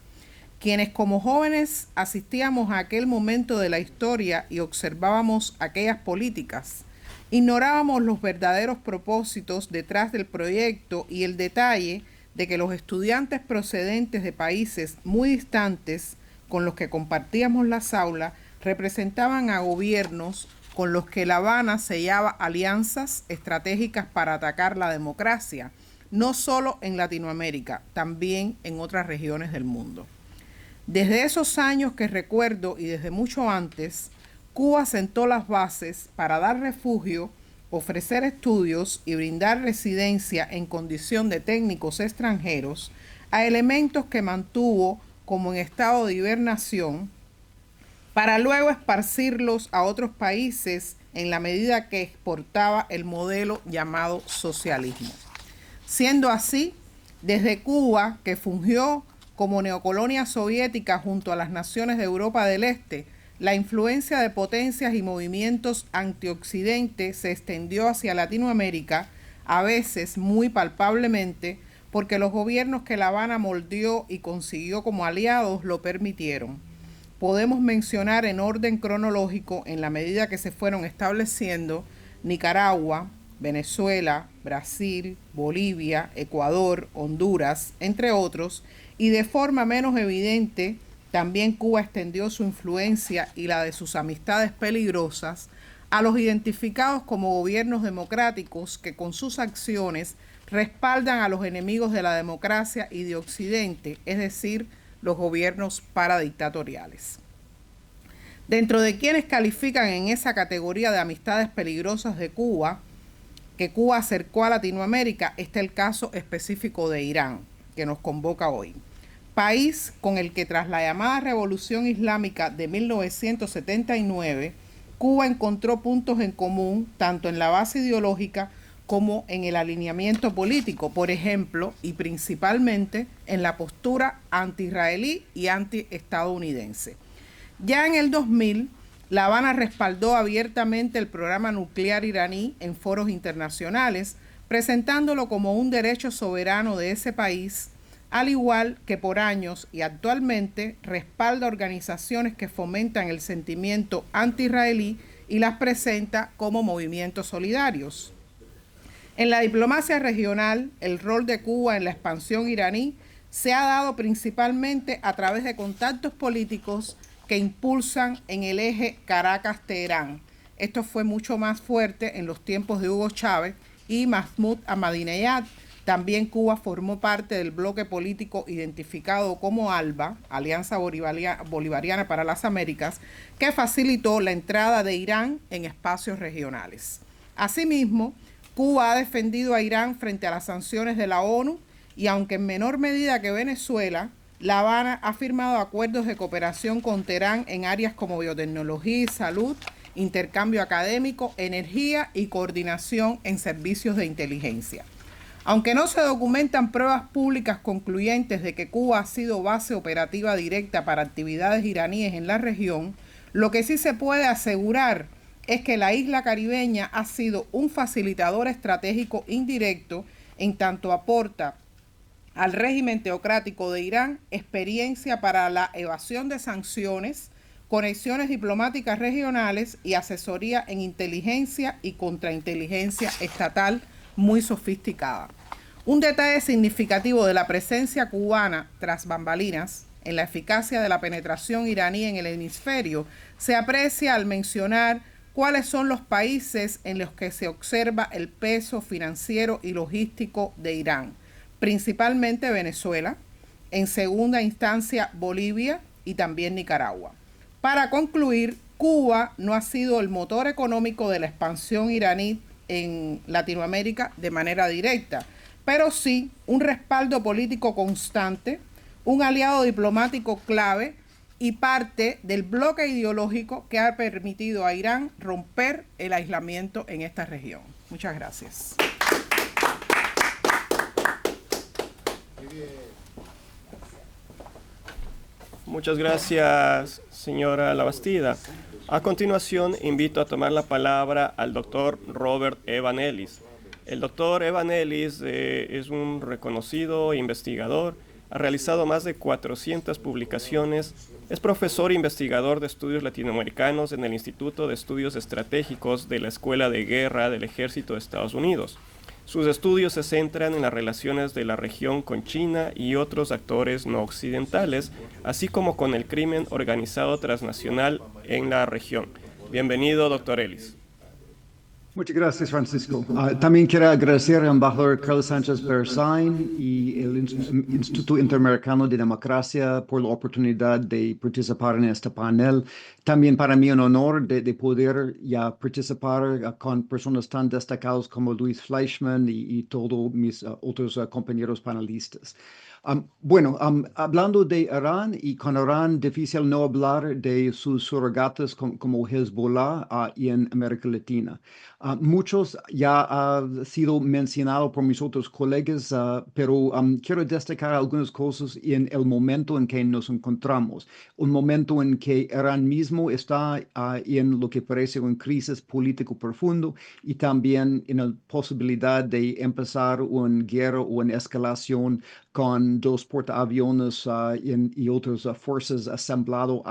Quienes como jóvenes asistíamos a aquel momento de la historia y observábamos aquellas políticas, ignorábamos los verdaderos propósitos detrás del proyecto y el detalle de que los estudiantes procedentes de países muy distantes con los que compartíamos las aulas representaban a gobiernos con los que La Habana sellaba alianzas estratégicas para atacar la democracia, no solo en Latinoamérica, también en otras regiones del mundo. Desde esos años que recuerdo y desde mucho antes, Cuba sentó las bases para dar refugio, ofrecer estudios y brindar residencia en condición de técnicos extranjeros a elementos que mantuvo como en estado de hibernación, para luego esparcirlos a otros países en la medida que exportaba el modelo llamado socialismo. Siendo así, desde Cuba, que fungió como neocolonia soviética junto a las naciones de Europa del Este, la influencia de potencias y movimientos antioccidente se extendió hacia Latinoamérica, a veces muy palpablemente, porque los gobiernos que La Habana moldeó y consiguió como aliados lo permitieron. Podemos mencionar en orden cronológico, en la medida que se fueron estableciendo, Nicaragua, Venezuela, Brasil, Bolivia, Ecuador, Honduras, entre otros, y de forma menos evidente, también Cuba extendió su influencia y la de sus amistades peligrosas a los identificados como gobiernos democráticos que con sus acciones respaldan a los enemigos de la democracia y de Occidente, es decir, los gobiernos paradictatoriales. Dentro de quienes califican en esa categoría de amistades peligrosas de Cuba, que Cuba acercó a Latinoamérica, está el caso específico de Irán, que nos convoca hoy. País con el que tras la llamada Revolución Islámica de 1979, Cuba encontró puntos en común tanto en la base ideológica como en el alineamiento político, por ejemplo, y principalmente en la postura anti-israelí y anti-estadounidense. Ya en el 2000, La Habana respaldó abiertamente el programa nuclear iraní en foros internacionales, presentándolo como un derecho soberano de ese país, al igual que por años y actualmente respalda organizaciones que fomentan el sentimiento anti-israelí y las presenta como movimientos solidarios. En la diplomacia regional, el rol de Cuba en la expansión iraní se ha dado principalmente a través de contactos políticos que impulsan en el eje Caracas-Teherán. Esto fue mucho más fuerte en los tiempos de Hugo Chávez y Mahmoud Ahmadinejad. También Cuba formó parte del bloque político identificado como ALBA, Alianza Bolivariana para las Américas, que facilitó la entrada de Irán en espacios regionales. Asimismo, Cuba ha defendido a Irán frente a las sanciones de la ONU y, aunque en menor medida que Venezuela, La Habana ha firmado acuerdos de cooperación con Teherán en áreas como biotecnología y salud, intercambio académico, energía y coordinación en servicios de inteligencia. Aunque no se documentan pruebas públicas concluyentes de que Cuba ha sido base operativa directa para actividades iraníes en la región, lo que sí se puede asegurar es que la isla caribeña ha sido un facilitador estratégico indirecto en tanto aporta al régimen teocrático de Irán experiencia para la evasión de sanciones, conexiones diplomáticas regionales y asesoría en inteligencia y contrainteligencia estatal muy sofisticada. Un detalle significativo de la presencia cubana tras bambalinas en la eficacia de la penetración iraní en el hemisferio se aprecia al mencionar cuáles son los países en los que se observa el peso financiero y logístico de Irán, principalmente Venezuela, en segunda instancia Bolivia y también Nicaragua. Para concluir, Cuba no ha sido el motor económico de la expansión iraní en Latinoamérica de manera directa, pero sí un respaldo político constante, un aliado diplomático clave y parte del bloque ideológico que ha permitido a Irán romper el aislamiento en esta región. Muchas gracias. Muchas gracias, señora Labastida. A continuación, invito a tomar la palabra al doctor Robert Evan Ellis. El doctor Evan Ellis es un reconocido investigador, ha realizado más de 400 publicaciones, es profesor e investigador de estudios latinoamericanos en el Instituto de Estudios Estratégicos de la Escuela de Guerra del Ejército de Estados Unidos. Sus estudios se centran en las relaciones de la región con China y otros actores no occidentales, así como con el crimen organizado transnacional en la región. Bienvenido, doctor Ellis. Muchas gracias, Francisco. También quiero agradecer al embajador Carlos Sánchez Beristain y el Instituto Interamericano de Democracia por la oportunidad de participar en este panel. También para mí un honor de poder participar con personas tan destacadas como Luis Fleischmann y todos mis otros compañeros panelistas. Hablando de Irán, y con Irán difícil no hablar de sus surrogatas como Hezbollah y en América Latina. Muchos ya han sido mencionados por mis otros colegas, pero quiero destacar algunas cosas en el momento en que nos encontramos. Un momento en que Irán mismo está en lo que parece una crisis político profundo y también en la posibilidad de empezar una guerra o una escalación con dos portaaviones y otras fuerzas asemblados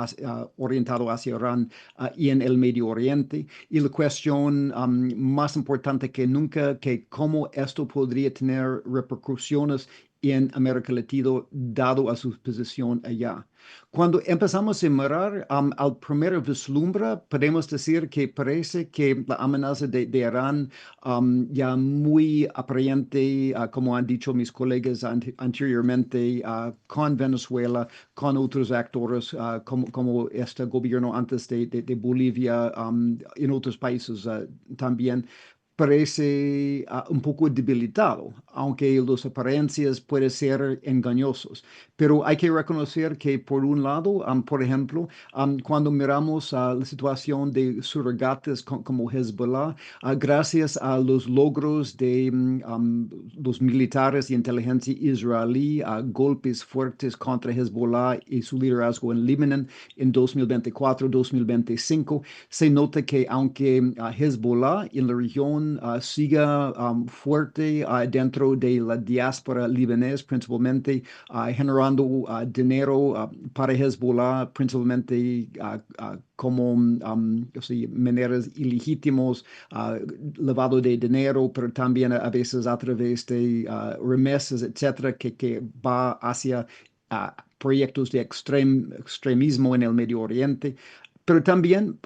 orientados hacia Irán y en el Medio Oriente. Y la cuestión más importante que nunca, que cómo esto podría tener repercusiones en América Latina, dado a su posición allá. Cuando empezamos a mirar al primer vislumbre, podemos decir que parece que la amenaza de Irán ya muy aparente, como han dicho mis colegas anteriormente, con Venezuela, con otros actores, como este gobierno antes de Bolivia, en otros países también parece un poco debilitado, aunque las apariencias pueden ser engañosos. Pero hay que reconocer que, por un lado, por ejemplo, cuando miramos la situación de surrogates como Hezbollah, gracias a los logros de los militares de inteligencia israelí, golpes fuertes contra Hezbollah y su liderazgo en Líbano en 2024-2025, se nota que aunque Hezbollah en la región siga fuerte dentro de la diáspora libanesa, principalmente generando dinero para Hezbollah, principalmente como maneras ilegítimas, lavado de dinero, pero también a veces a través de remesas, etcétera, que va hacia proyectos de extremismo en el Medio Oriente. Pero también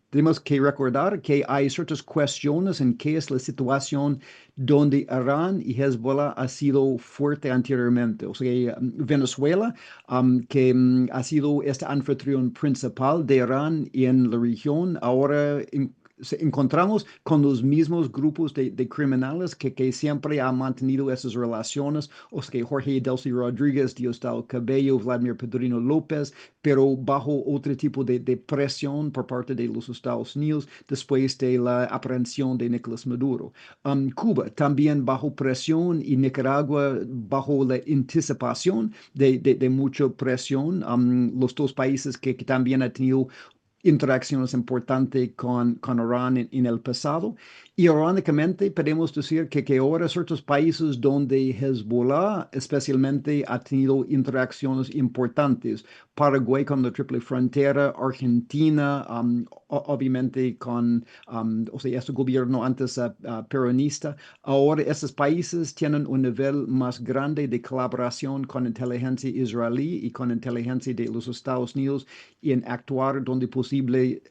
tenemos que recordar que hay ciertas cuestiones en qué es la situación donde Irán y Hezbollah ha sido fuerte anteriormente. O sea, Venezuela, que ha sido este anfitrión principal de Irán en la región, ahora encontramos con los mismos grupos de criminales que siempre han mantenido esas relaciones, o sea, que Jorge Delcy Rodríguez, Diosdado Cabello, Vladimir Pedrino López, pero bajo otro tipo de presión por parte de los Estados Unidos después de la aprehensión de Nicolás Maduro. Cuba también bajo presión y Nicaragua bajo la anticipación de mucha presión. Los dos países que también han tenido interacciones importantes con Irán en el pasado. Y irónicamente podemos decir que ahora ciertos países donde Hezbollah especialmente ha tenido interacciones importantes, Paraguay con la triple frontera, Argentina, obviamente con o sea, este gobierno antes peronista, ahora estos países tienen un nivel más grande de colaboración con inteligencia israelí y con inteligencia de los Estados Unidos en actuar donde posible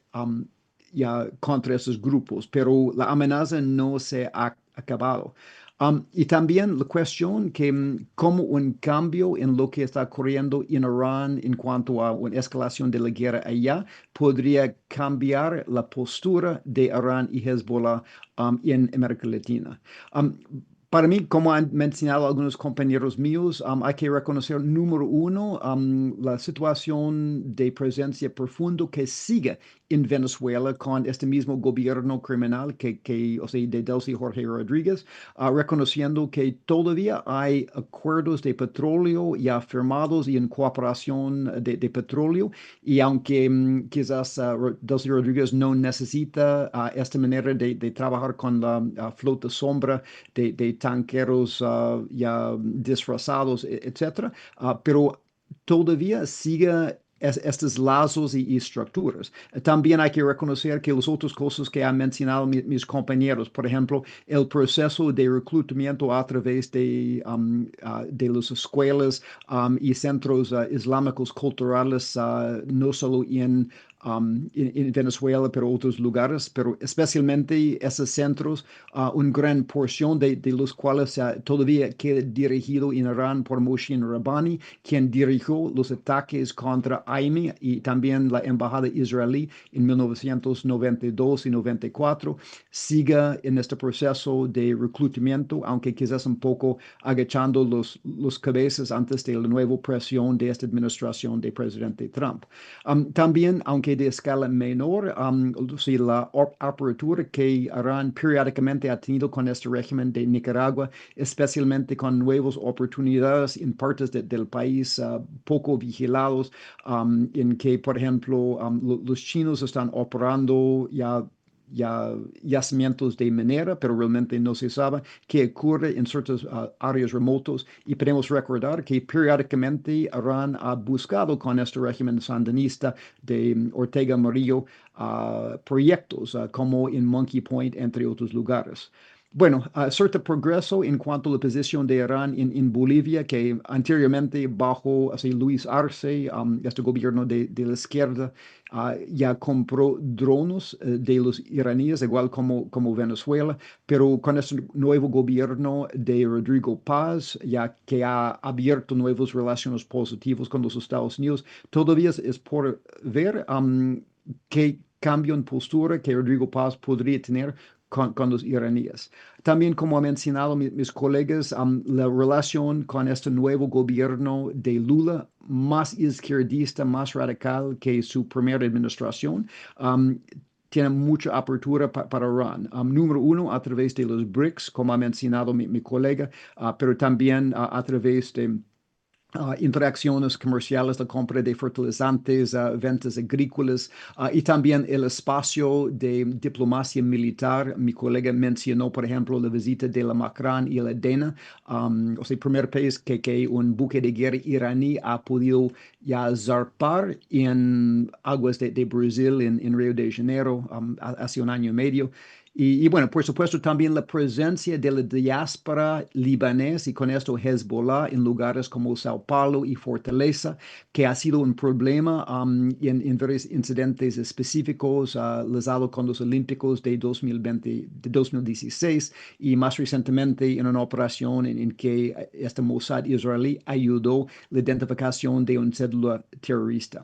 ya contra esos grupos, pero la amenaza no se ha acabado. Y también la cuestión que como un cambio en lo que está ocurriendo en Irán en cuanto a una escalación de la guerra allá podría cambiar la postura de Irán y Hezbollah en América Latina. Para mí, como han mencionado algunos compañeros míos, hay que reconocer, número uno, la situación de presencia profunda que sigue en Venezuela con este mismo gobierno criminal o sea, de Delcy Jorge Rodríguez, reconociendo que todavía hay acuerdos de petróleo ya firmados y en cooperación de petróleo, y aunque quizás Delcy Rodríguez no necesita esta manera de trabajar con la flota sombra de tanqueros ya disfrazados, etcétera, pero todavía sigue estos lazos y estructuras. También hay que reconocer que las otras cosas que han mencionado mis compañeros, por ejemplo, el proceso de reclutamiento a través de las escuelas y centros islámicos culturales, no solo en Venezuela, pero otros lugares, pero especialmente esos centros, una gran porción de los cuales todavía queda dirigido en Irán por Mohsin Rabbani, quien dirigió los ataques contra AIME y también la embajada israelí en 1992 y 94, siga en este proceso de reclutamiento, aunque quizás un poco agachando los cabezas antes de la nueva presión de esta administración del presidente Trump. También, aunque de escala menor, sí, la apertura que Irán periódicamente ha tenido con este régimen de Nicaragua, especialmente con nuevas oportunidades en partes del país poco vigilados, en que, por ejemplo, los chinos están operando ya yacimientos de minera, pero realmente no se sabe qué ocurre en ciertas áreas remotos, y podemos recordar que periódicamente Irán ha buscado con este régimen sandinista de Ortega Murillo proyectos como en Monkey Point, entre otros lugares. Bueno, cierto progreso en cuanto a la posición de Irán en Bolivia, que anteriormente bajo Luis Arce, este gobierno de la izquierda, ya compró drones de los iraníes, igual como Venezuela, pero con este nuevo gobierno de Rodrigo Paz, ya que ha abierto nuevas relaciones positivas con los Estados Unidos, todavía es por ver qué cambio en postura que Rodrigo Paz podría tener con los iraníes. También, como han mencionado mis colegas, la relación con este nuevo gobierno de Lula, más izquierdista, más radical que su primera administración, tiene mucha apertura para Irán. Número uno, a través de los BRICS, como ha mencionado mi colega, pero también a través de interacciones comerciales, la compra de fertilizantes, ventas agrícolas y también el espacio de diplomacia militar. Mi colega mencionó, por ejemplo, la visita de la Macron y la DENA, el primer país que un buque de guerra iraní ha podido ya zarpar en aguas de Brasil, en Río de Janeiro, hace un año y medio. Y bueno, por supuesto, también la presencia de la diáspora libanesa y con esto Hezbollah en lugares como Sao Paulo y Fortaleza, que ha sido un problema en varios incidentes específicos, ligados con los Olímpicos de 2016 y más recientemente en una operación en que este Mossad israelí ayudó la identificación de una célula terrorista.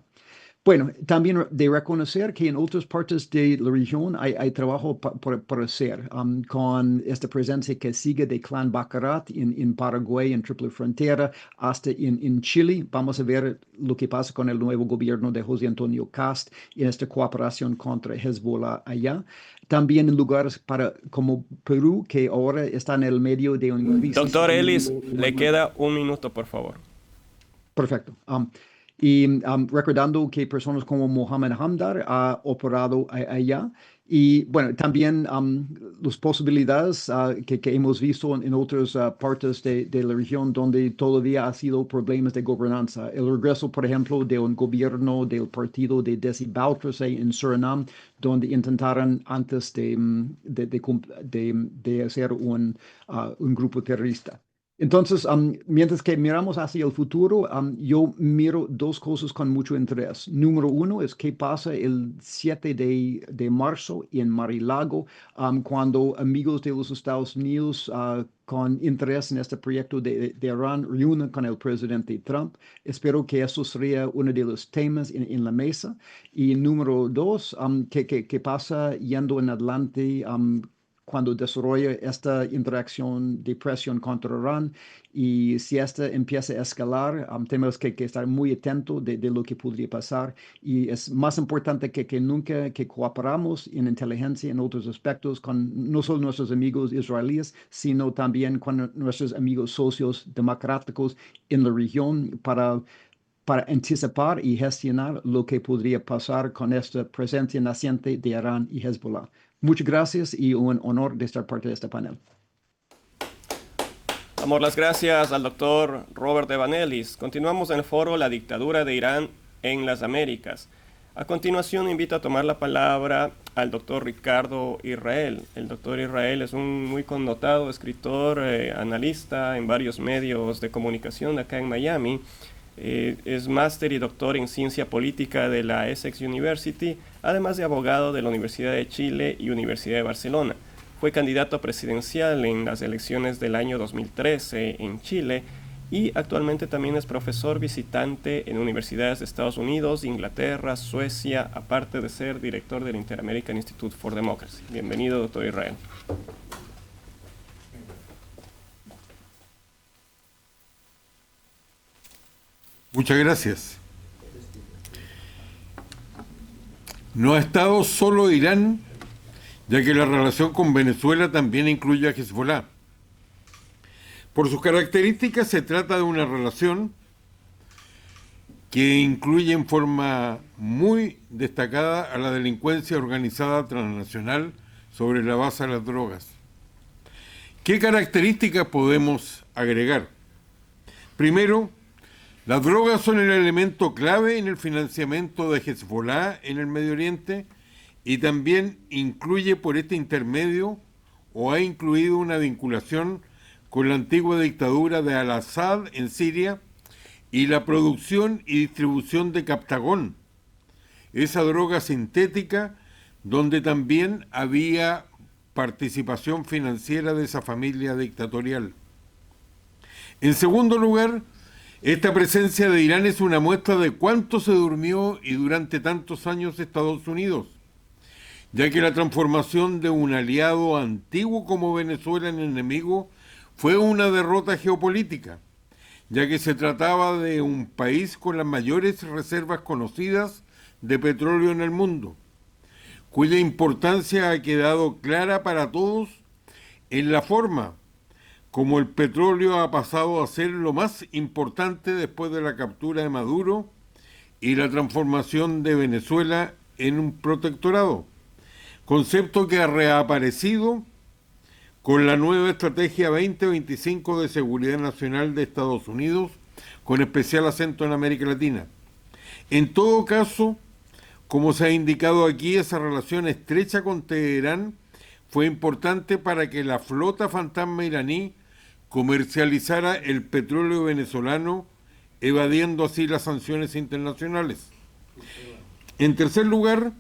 Bueno, también de reconocer que en otras partes de la región hay trabajo por hacer con esta presencia que sigue de Clan Baccarat en Paraguay, en Triple Frontera, hasta en Chile. Vamos a ver lo que pasa con el nuevo gobierno de José Antonio Kast y esta cooperación contra Hezbollah allá. También en lugares como Perú, que ahora está en el medio de un crisis. Doctor Ellis, le queda un minuto, por favor. Perfecto. Y recordando que personas como Mohamed Hamdar ha operado allá. Y bueno, también las posibilidades que hemos visto en otras partes de la región donde todavía ha sido problemas de gobernanza. El regreso, por ejemplo, de un gobierno del partido de Desi Bouterse en Surinam, donde intentaron antes de hacer un grupo terrorista. Entonces, mientras que miramos hacia el futuro, yo miro dos cosas con mucho interés. Número uno es qué pasa el 7 de marzo en Mar-a-Lago, cuando amigos de los Estados Unidos con interés en este proyecto de Irán reúnen con el presidente Trump. Espero que eso sería uno de los temas en la mesa. Y número dos, ¿qué pasa yendo en adelante? Cuando desarrolla esta interacción de presión contra Irán y si esta empieza a escalar, tenemos que estar muy atentos de lo que podría pasar y es más importante que nunca que cooperamos en inteligencia en otros aspectos con no solo nuestros amigos israelíes, sino también con nuestros amigos socios democráticos en la región para anticipar y gestionar lo que podría pasar con esta presencia naciente de Irán y Hezbollah. Muchas gracias y un honor de estar parte de este panel. Damos las gracias al doctor Robert Evanellis. Continuamos en el foro La dictadura de Irán en las Américas. A continuación invito a tomar la palabra al doctor Ricardo Israel. El doctor Israel es un muy connotado escritor, analista en varios medios de comunicación acá en Miami. Es máster y doctor en ciencia política de la Essex University, además de abogado de la Universidad de Chile y Universidad de Barcelona. Fue candidato presidencial en las elecciones del año 2013 en Chile y actualmente también es profesor visitante en universidades de Estados Unidos, Inglaterra, Suecia, aparte de ser director del Inter-American Institute for Democracy. Bienvenido, doctor Israel. Muchas gracias. No ha estado solo Irán, ya que la relación con Venezuela también incluye a Hezbollah. Por sus características se trata de una relación que incluye en forma muy destacada a la delincuencia organizada transnacional sobre la base de las drogas. ¿Qué características podemos agregar? Primero, las drogas son el elemento clave en el financiamiento de Hezbollah en el Medio Oriente y también incluye por este intermedio o ha incluido una vinculación con la antigua dictadura de Al-Assad en Siria y la producción y distribución de Captagón, esa droga sintética donde también había participación financiera de esa familia dictatorial. En segundo lugar, esta presencia de Irán es una muestra de cuánto se durmió y durante tantos años Estados Unidos, ya que la transformación de un aliado antiguo como Venezuela en enemigo fue una derrota geopolítica, ya que se trataba de un país con las mayores reservas conocidas de petróleo en el mundo, cuya importancia ha quedado clara para todos en la forma como el petróleo ha pasado a ser lo más importante después de la captura de Maduro y la transformación de Venezuela en un protectorado, concepto que ha reaparecido con la nueva Estrategia 2025 de Seguridad Nacional de Estados Unidos, con especial acento en América Latina. En todo caso, como se ha indicado aquí, esa relación estrecha con Teherán fue importante para que la flota fantasma iraní comercializara el petróleo venezolano, evadiendo así las sanciones internacionales. En tercer lugar,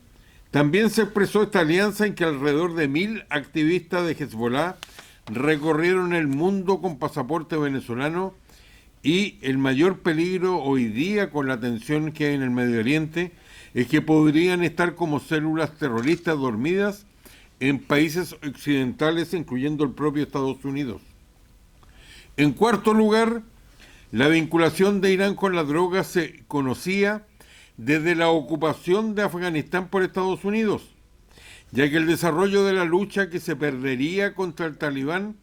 también se expresó esta alianza en que alrededor de 1000 activistas de Hezbollah recorrieron el mundo con pasaporte venezolano, y el mayor peligro hoy día con la tensión que hay en el Medio Oriente es que podrían estar como células terroristas dormidas en países occidentales, incluyendo el propio Estados Unidos. En cuarto lugar, la vinculación de Irán con la droga se conocía desde la ocupación de Afganistán por Estados Unidos, ya que el desarrollo de la lucha que se perdería contra el Talibán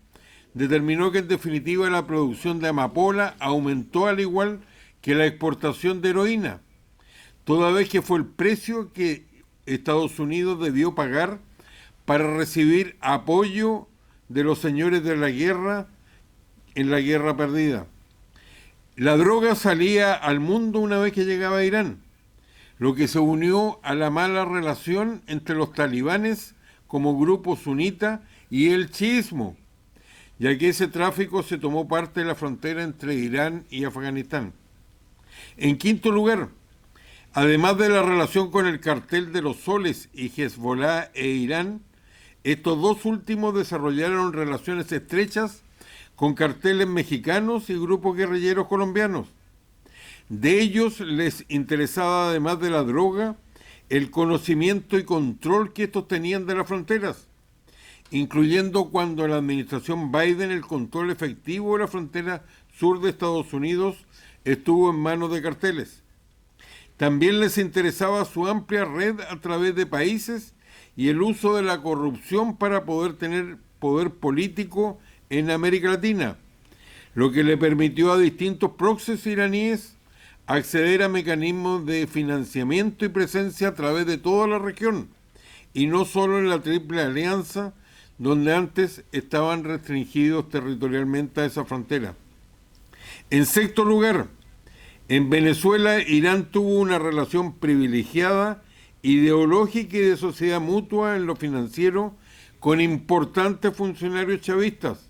determinó que en definitiva la producción de amapola aumentó al igual que la exportación de heroína, toda vez que fue el precio que Estados Unidos debió pagar para recibir apoyo de los señores de la guerra en la guerra perdida. La droga salía al mundo una vez que llegaba a Irán, lo que se unió a la mala relación entre los talibanes como grupo sunita y el chiismo, ya que ese tráfico se tomó parte de la frontera entre Irán y Afganistán. En quinto lugar, además de la relación con el cartel de los soles y Hezbollah e Irán, estos dos últimos desarrollaron relaciones estrechas con carteles mexicanos y grupos guerrilleros colombianos. De ellos les interesaba, además de la droga, el conocimiento y control que estos tenían de las fronteras, incluyendo cuando la administración Biden el control efectivo de la frontera sur de Estados Unidos estuvo en manos de carteles. También les interesaba su amplia red a través de países y el uso de la corrupción para poder tener poder político en América Latina, lo que le permitió a distintos proxies iraníes acceder a mecanismos de financiamiento y presencia a través de toda la región, y no solo en la Triple Alianza, donde antes estaban restringidos territorialmente a esa frontera. En sexto lugar, en Venezuela, Irán tuvo una relación privilegiada, ideológica y de sociedad mutua en lo financiero con importantes funcionarios chavistas,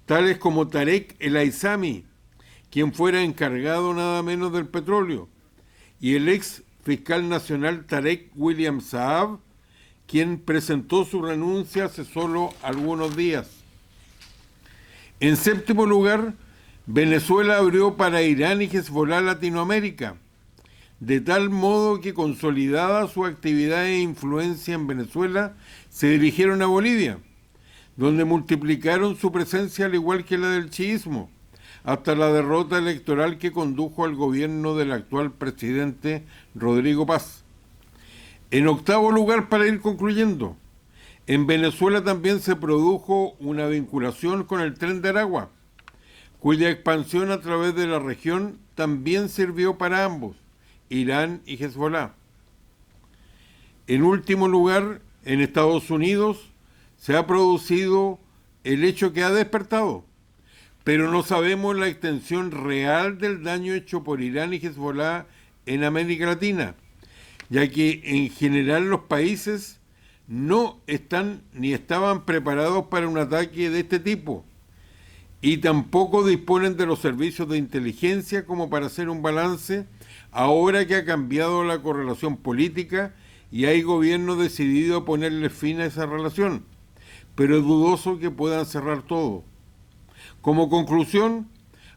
tales como Tarek El Aizami, quien fuera encargado nada menos del petróleo, y el ex fiscal nacional Tarek William Saab, quien presentó su renuncia hace solo algunos días. En séptimo lugar, Venezuela abrió para Irán y Hezbollah Latinoamérica, de tal modo que consolidada su actividad e influencia en Venezuela, se dirigieron a Bolivia, donde multiplicaron su presencia al igual que la del chiismo, hasta la derrota electoral que condujo al gobierno del actual presidente Rodrigo Paz. En octavo lugar, para ir concluyendo, en Venezuela también se produjo una vinculación con el Tren de Aragua, cuya expansión a través de la región también sirvió para ambos, Irán y Hezbollah. En último lugar, en Estados Unidos se ha producido el hecho que ha despertado, pero no sabemos la extensión real del daño hecho por Irán y Hezbollah en América Latina, ya que en general los países no están ni estaban preparados para un ataque de este tipo y tampoco disponen de los servicios de inteligencia como para hacer un balance ahora que ha cambiado la correlación política y hay gobierno decidido a ponerle fin a esa relación, pero es dudoso que puedan cerrar todo. Como conclusión,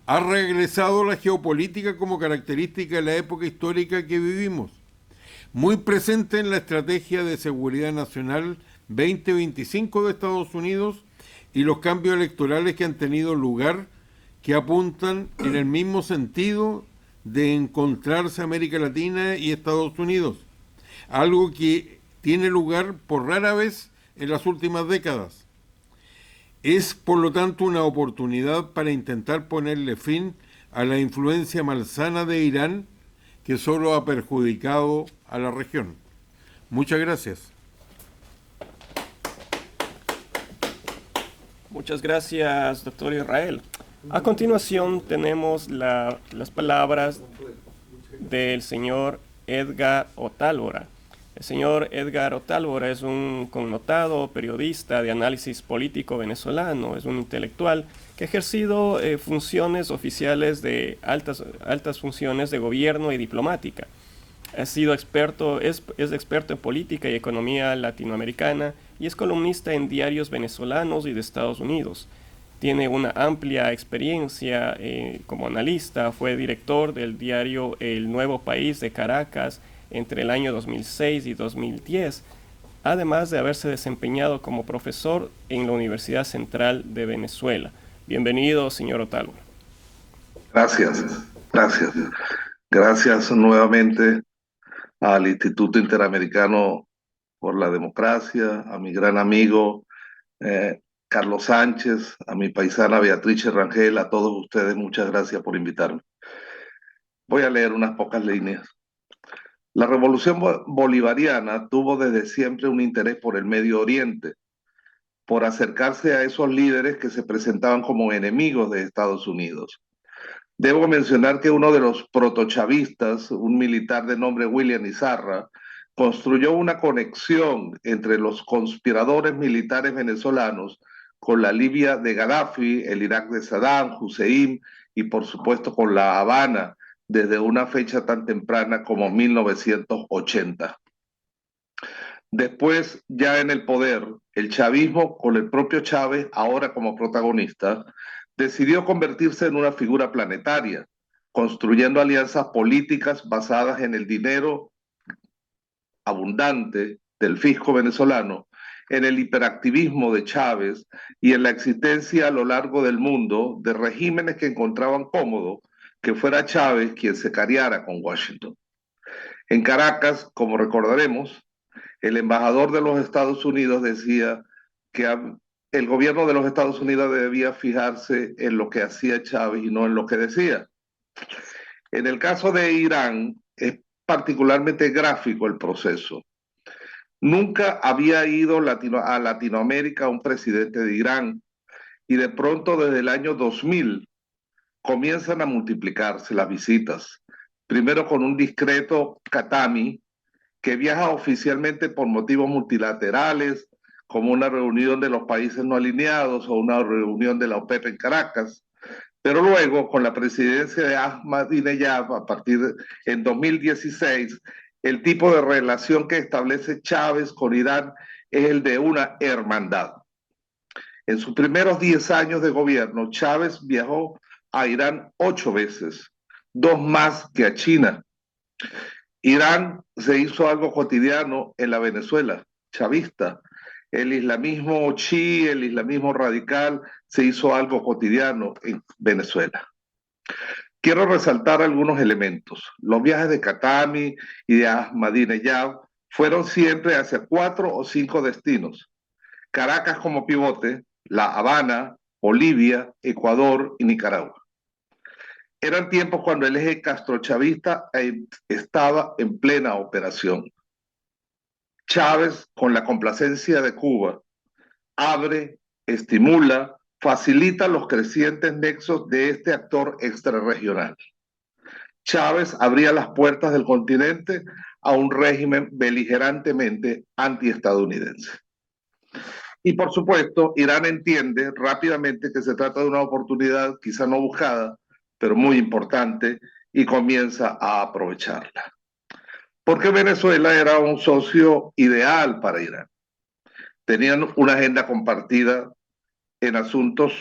ha regresado la geopolítica como característica de la época histórica que vivimos, muy presente en la Estrategia de Seguridad Nacional 2025 de Estados Unidos y los cambios electorales que han tenido lugar, que apuntan en el mismo sentido de encontrarse América Latina y Estados Unidos, algo que tiene lugar por rara vez en las últimas décadas. Es, por lo tanto, una oportunidad para intentar ponerle fin a la influencia malsana de Irán, que solo ha perjudicado a la región. Muchas gracias. Muchas gracias, doctor Israel. A continuación tenemos las palabras del señor Edgar Otálvora. El señor Edgar Otálvora es un connotado periodista de análisis político venezolano, es un intelectual que ha ejercido funciones oficiales de altas funciones de gobierno y diplomática. Es experto en política y economía latinoamericana y es columnista en diarios venezolanos y de Estados Unidos. Tiene una amplia experiencia como analista, fue director del diario El Nuevo País de Caracas entre el año 2006 y 2010, además de haberse desempeñado como profesor en la Universidad Central de Venezuela. Bienvenido, señor Otálvora. Gracias nuevamente al Instituto Interamericano por la Democracia, a mi gran amigo Carlos Sánchez, a mi paisana Beatriz Rangel, a todos ustedes, muchas gracias por invitarme. Voy a leer unas pocas líneas. La revolución bolivariana tuvo desde siempre un interés por el Medio Oriente, por acercarse a esos líderes que se presentaban como enemigos de Estados Unidos. Debo mencionar que uno de los protochavistas, un militar de nombre William Izarra, construyó una conexión entre los conspiradores militares venezolanos con la Libia de Gaddafi, el Irak de Saddam Hussein y por supuesto con La Habana, desde una fecha tan temprana como 1980. Después, ya en el poder, el chavismo, con el propio Chávez, ahora como protagonista, decidió convertirse en una figura planetaria, construyendo alianzas políticas basadas en el dinero abundante del fisco venezolano, en el hiperactivismo de Chávez y en la existencia a lo largo del mundo de regímenes que encontraban cómodo que fuera Chávez quien se cariara con Washington. En Caracas, como recordaremos, el embajador de los Estados Unidos decía que el gobierno de los Estados Unidos debía fijarse en lo que hacía Chávez y no en lo que decía. En el caso de Irán, es particularmente gráfico el proceso. Nunca había ido a Latinoamérica un presidente de Irán y de pronto desde el año 2000 comienzan a multiplicarse las visitas. Primero con un discreto Khatami, que viaja oficialmente por motivos multilaterales, como una reunión de los países no alineados o una reunión de la OPEP en Caracas, pero luego con la presidencia de Ahmadinejad a partir en 2016, el tipo de relación que establece Chávez con Irán es el de una hermandad. En sus primeros 10 años de gobierno, Chávez viajó a Irán 8 veces, 2 más que a China. Irán se hizo algo cotidiano en la Venezuela chavista. El islamismo chií, el islamismo radical, se hizo algo cotidiano en Venezuela. Quiero resaltar algunos elementos. Los viajes de Khatami y de Ahmadinejad fueron siempre hacia 4 o 5 destinos. Caracas como pivote, La Habana, Bolivia, Ecuador y Nicaragua. Eran tiempos cuando el eje castrochavista estaba en plena operación. Chávez, con la complacencia de Cuba, abre, estimula, facilita los crecientes nexos de este actor extrarregional. Chávez abría las puertas del continente a un régimen beligerantemente antiestadounidense. Y por supuesto, Irán entiende rápidamente que se trata de una oportunidad quizá no buscada, pero muy importante, y comienza a aprovecharla. Porque Venezuela era un socio ideal para Irán. Tenían una agenda compartida en asuntos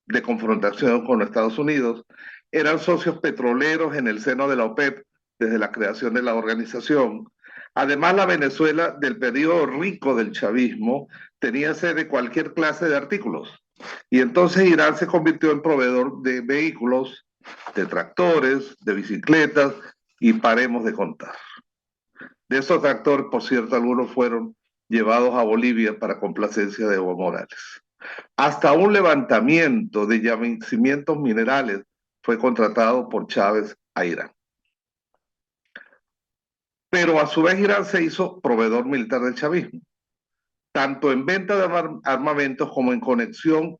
de confrontación con los Estados Unidos, eran socios petroleros en el seno de la OPEP desde la creación de la organización. Además, la Venezuela del periodo rico del chavismo tenía sede de cualquier clase de artículos. Y entonces Irán se convirtió en proveedor de vehículos, de tractores, de bicicletas, y paremos de contar. De esos tractores, por cierto, algunos fueron llevados a Bolivia para complacencia de Evo Morales. Hasta un levantamiento de yacimientos minerales fue contratado por Chávez a Irán. Pero a su vez Irán se hizo proveedor militar del chavismo, tanto en venta de armamentos como en conexión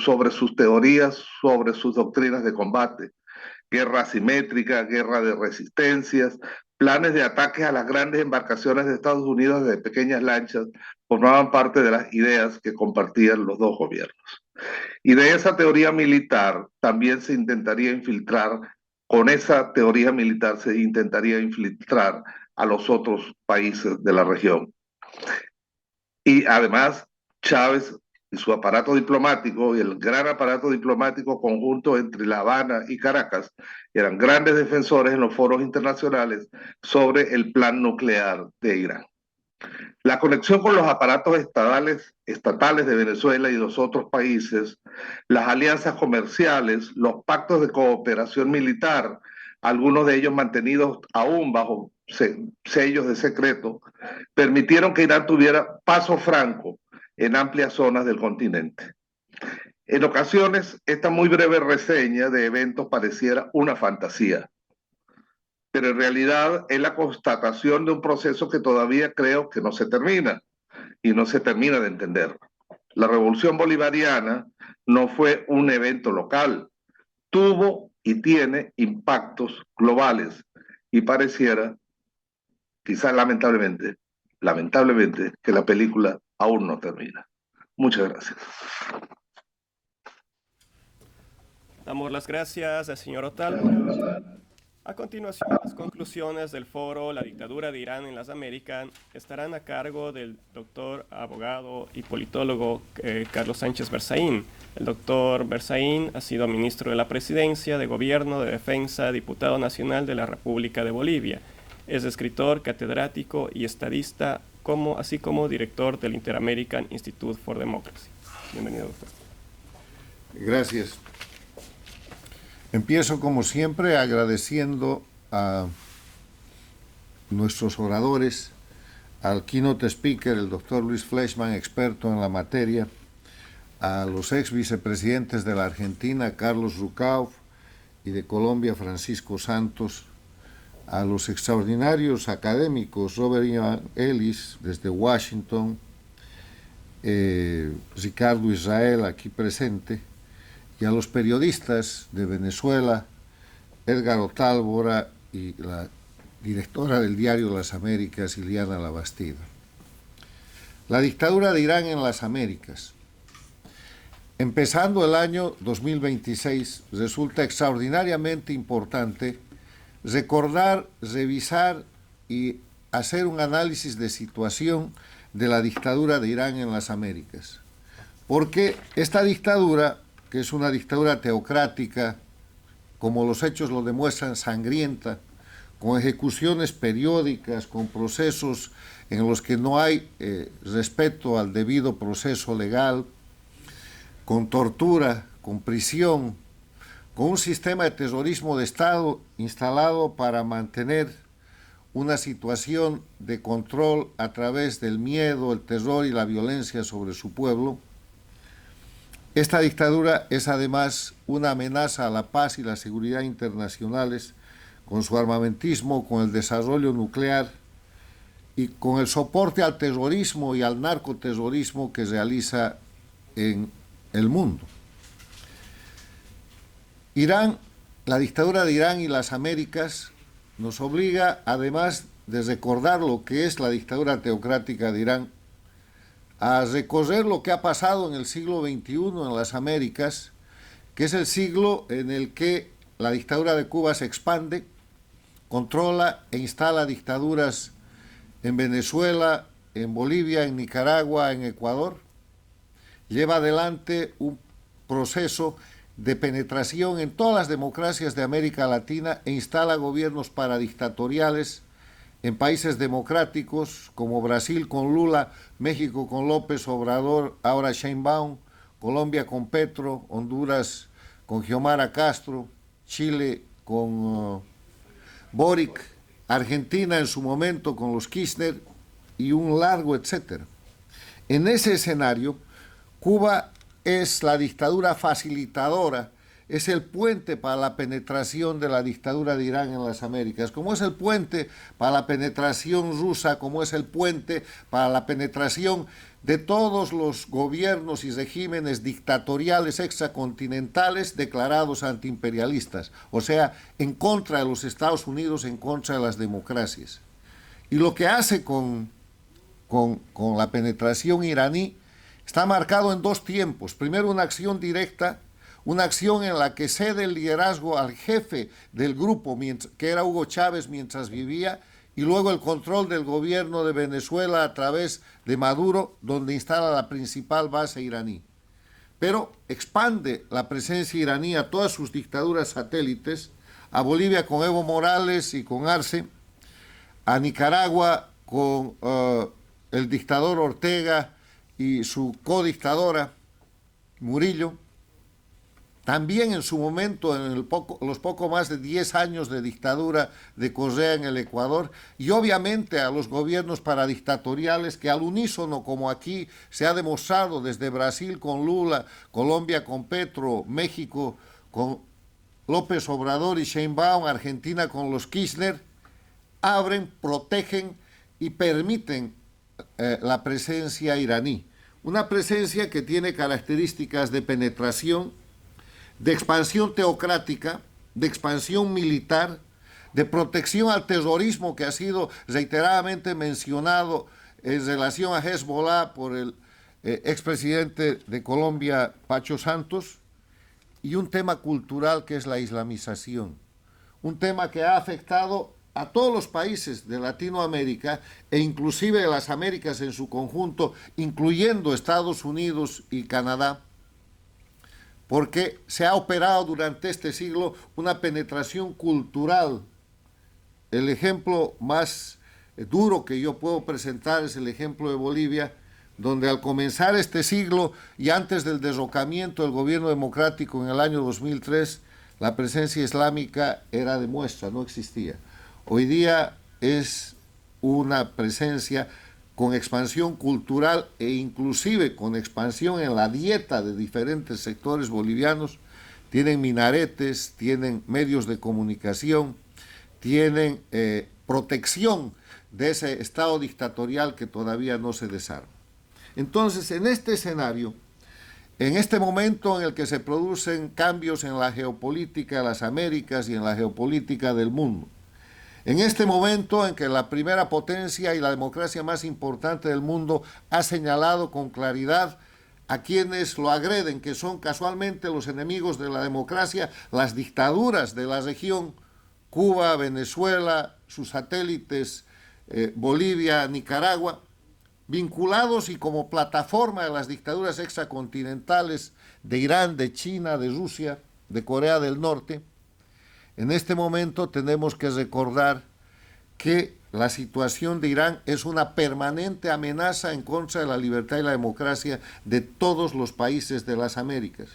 sobre sus teorías, sobre sus doctrinas de combate, guerra asimétrica, guerra de resistencias, planes de ataques a las grandes embarcaciones de Estados Unidos desde pequeñas lanchas, formaban parte de las ideas que compartían los dos gobiernos. Y de esa teoría militar también se intentaría infiltrar, con esa teoría militar se intentaría infiltrar a los otros países de la región. Y además, Chávez y su aparato diplomático, y el gran aparato diplomático conjunto entre La Habana y Caracas, eran grandes defensores en los foros internacionales sobre el plan nuclear de Irán. La conexión con los aparatos estatales de Venezuela y los otros países, las alianzas comerciales, los pactos de cooperación militar, algunos de ellos mantenidos aún bajo sellos de secreto, permitieron que Irán tuviera paso franco en amplias zonas del continente. En ocasiones, esta muy breve reseña de eventos pareciera una fantasía, pero en realidad es la constatación de un proceso que todavía creo que no se termina, y no se termina de entender. La revolución bolivariana no fue un evento local, tuvo y tiene impactos globales, y pareciera, quizás lamentablemente, que la película aún no termina. Muchas gracias. Damos las gracias al señor Otalvo. A continuación, las conclusiones del foro La dictadura de Irán en las Américas estarán a cargo del doctor, abogado y politólogo Carlos Sánchez Berzaín. El doctor Berzaín ha sido ministro de la Presidencia, de Gobierno, de Defensa, diputado nacional de la República de Bolivia. Es escritor, catedrático y estadista, así como director del Inter-American Institute for Democracy. Bienvenido, doctor. Gracias. Empiezo, como siempre, agradeciendo a nuestros oradores, al keynote speaker, el doctor Luis Fleischmann, experto en la materia, a los ex vicepresidentes de la Argentina, Carlos Rucauf, y de Colombia, Francisco Santos, a los extraordinarios académicos, Robert Ian Ellis, desde Washington, Ricardo Israel, aquí presente, y a los periodistas de Venezuela, Edgar Otálvora, y la directora del diario Las Américas, Ileana Labastida. La dictadura de Irán en las Américas. Empezando el año 2026, resulta extraordinariamente importante recordar, revisar y hacer un análisis de situación de la dictadura de Irán en las Américas. Porque esta dictadura, que es una dictadura teocrática, como los hechos lo demuestran, sangrienta, con ejecuciones periódicas, con procesos en los que no hay respeto al debido proceso legal, con tortura, con prisión, con un sistema de terrorismo de Estado instalado para mantener una situación de control a través del miedo, el terror y la violencia sobre su pueblo. Esta dictadura es además una amenaza a la paz y la seguridad internacionales con su armamentismo, con el desarrollo nuclear y con el soporte al terrorismo y al narcoterrorismo que realiza en el mundo. Irán, la dictadura de Irán y las Américas nos obliga, además de recordar lo que es la dictadura teocrática de Irán a recorrer lo que ha pasado en el siglo XXI en las Américas, que es el siglo en el que la dictadura de Cuba se expande, controla e instala dictaduras en Venezuela, en Bolivia, en Nicaragua, en Ecuador, lleva adelante un proceso de penetración en todas las democracias de América Latina e instala gobiernos paradictatoriales en países democráticos como Brasil con Lula, México con López Obrador, ahora Sheinbaum, Colombia con Petro, Honduras con Xiomara Castro, Chile con Boric, Argentina en su momento con los Kirchner y un largo etcétera. En ese escenario, Cuba es la dictadura facilitadora, es el puente para la penetración de la dictadura de Irán en las Américas, como es el puente para la penetración rusa, como es el puente para la penetración de todos los gobiernos y regímenes dictatoriales extracontinentales declarados antiimperialistas, o sea, en contra de los Estados Unidos, en contra de las democracias. Y lo que hace con la penetración iraní está marcado en dos tiempos. Primero, una acción directa, una acción en la que cede el liderazgo al jefe del grupo, que era Hugo Chávez mientras vivía, y luego el control del gobierno de Venezuela a través de Maduro, donde instala la principal base iraní. Pero expande la presencia iraní a todas sus dictaduras satélites, a Bolivia con Evo Morales y con Arce, a Nicaragua con el dictador Ortega y su codictadora Murillo, también en su momento, en los poco más de 10 años de dictadura de Correa en el Ecuador, y obviamente a los gobiernos paradictatoriales que al unísono, como aquí se ha demostrado desde Brasil con Lula, Colombia con Petro, México con López Obrador y Sheinbaum, Argentina con los Kirchner, abren, protegen y permiten la presencia iraní. Una presencia que tiene características de penetración, de expansión teocrática, de expansión militar, de protección al terrorismo que ha sido reiteradamente mencionado en relación a Hezbollah por el expresidente de Colombia, Pacho Santos, y un tema cultural que es la islamización, un tema que ha afectado a todos los países de Latinoamérica e inclusive de las Américas en su conjunto, incluyendo Estados Unidos y Canadá, porque se ha operado durante este siglo una penetración cultural. El ejemplo más duro que yo puedo presentar es el ejemplo de Bolivia, donde al comenzar este siglo y antes del derrocamiento del gobierno democrático en el año 2003, la presencia islámica era de muestra, no existía. Hoy día es una presencia con expansión cultural e inclusive con expansión en la dieta de diferentes sectores bolivianos. Tienen minaretes, tienen medios de comunicación, tienen protección de ese estado dictatorial que todavía no se desarma. Entonces, en este escenario, en este momento en el que se producen cambios en la geopolítica de las Américas y en la geopolítica del mundo, en este momento en que la primera potencia y la democracia más importante del mundo ha señalado con claridad a quienes lo agreden, que son casualmente los enemigos de la democracia, las dictaduras de la región, Cuba, Venezuela, sus satélites, Bolivia, Nicaragua, vinculados y como plataforma de las dictaduras extracontinentales de Irán, de China, de Rusia, de Corea del Norte. En este momento tenemos que recordar que la situación de Irán es una permanente amenaza en contra de la libertad y la democracia de todos los países de las Américas.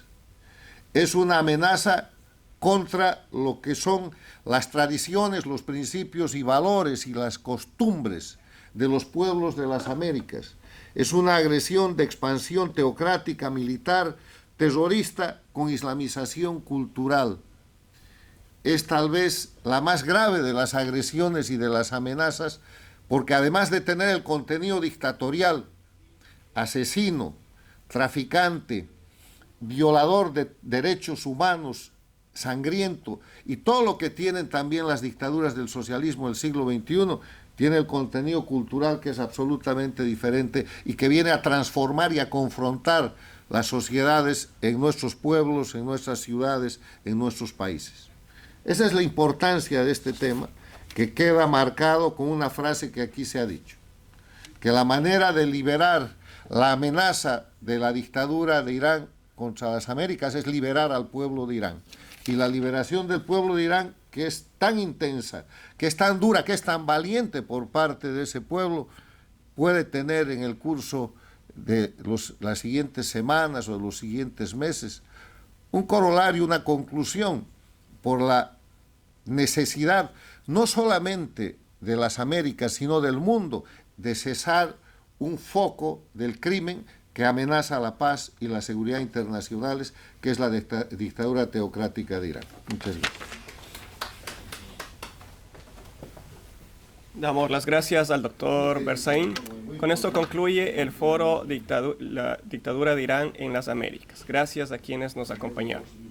Es una amenaza contra lo que son las tradiciones, los principios y valores y las costumbres de los pueblos de las Américas. Es una agresión de expansión teocrática, militar, terrorista, con islamización cultural. Es tal vez la más grave de las agresiones y de las amenazas, porque además de tener el contenido dictatorial, asesino, traficante, violador de derechos humanos, sangriento, y todo lo que tienen también las dictaduras del socialismo del siglo XXI, tiene el contenido cultural que es absolutamente diferente y que viene a transformar y a confrontar las sociedades en nuestros pueblos, en nuestras ciudades, en nuestros países. Esa es la importancia de este tema, que queda marcado con una frase que aquí se ha dicho, que la manera de liberar la amenaza de la dictadura de Irán contra las Américas es liberar al pueblo de Irán. Y la liberación del pueblo de Irán, que es tan intensa, que es tan dura, que es tan valiente por parte de ese pueblo, puede tener en el curso de las siguientes semanas o de los siguientes meses un corolario, una conclusión por la necesidad no solamente de las Américas, sino del mundo, de cesar un foco del crimen que amenaza la paz y la seguridad internacionales, que es la dictadura teocrática de Irán. Muchas gracias. Damos las gracias al doctor Berzain. Con esto concluye el foro La dictadura de Irán en las Américas. Gracias a quienes nos acompañaron.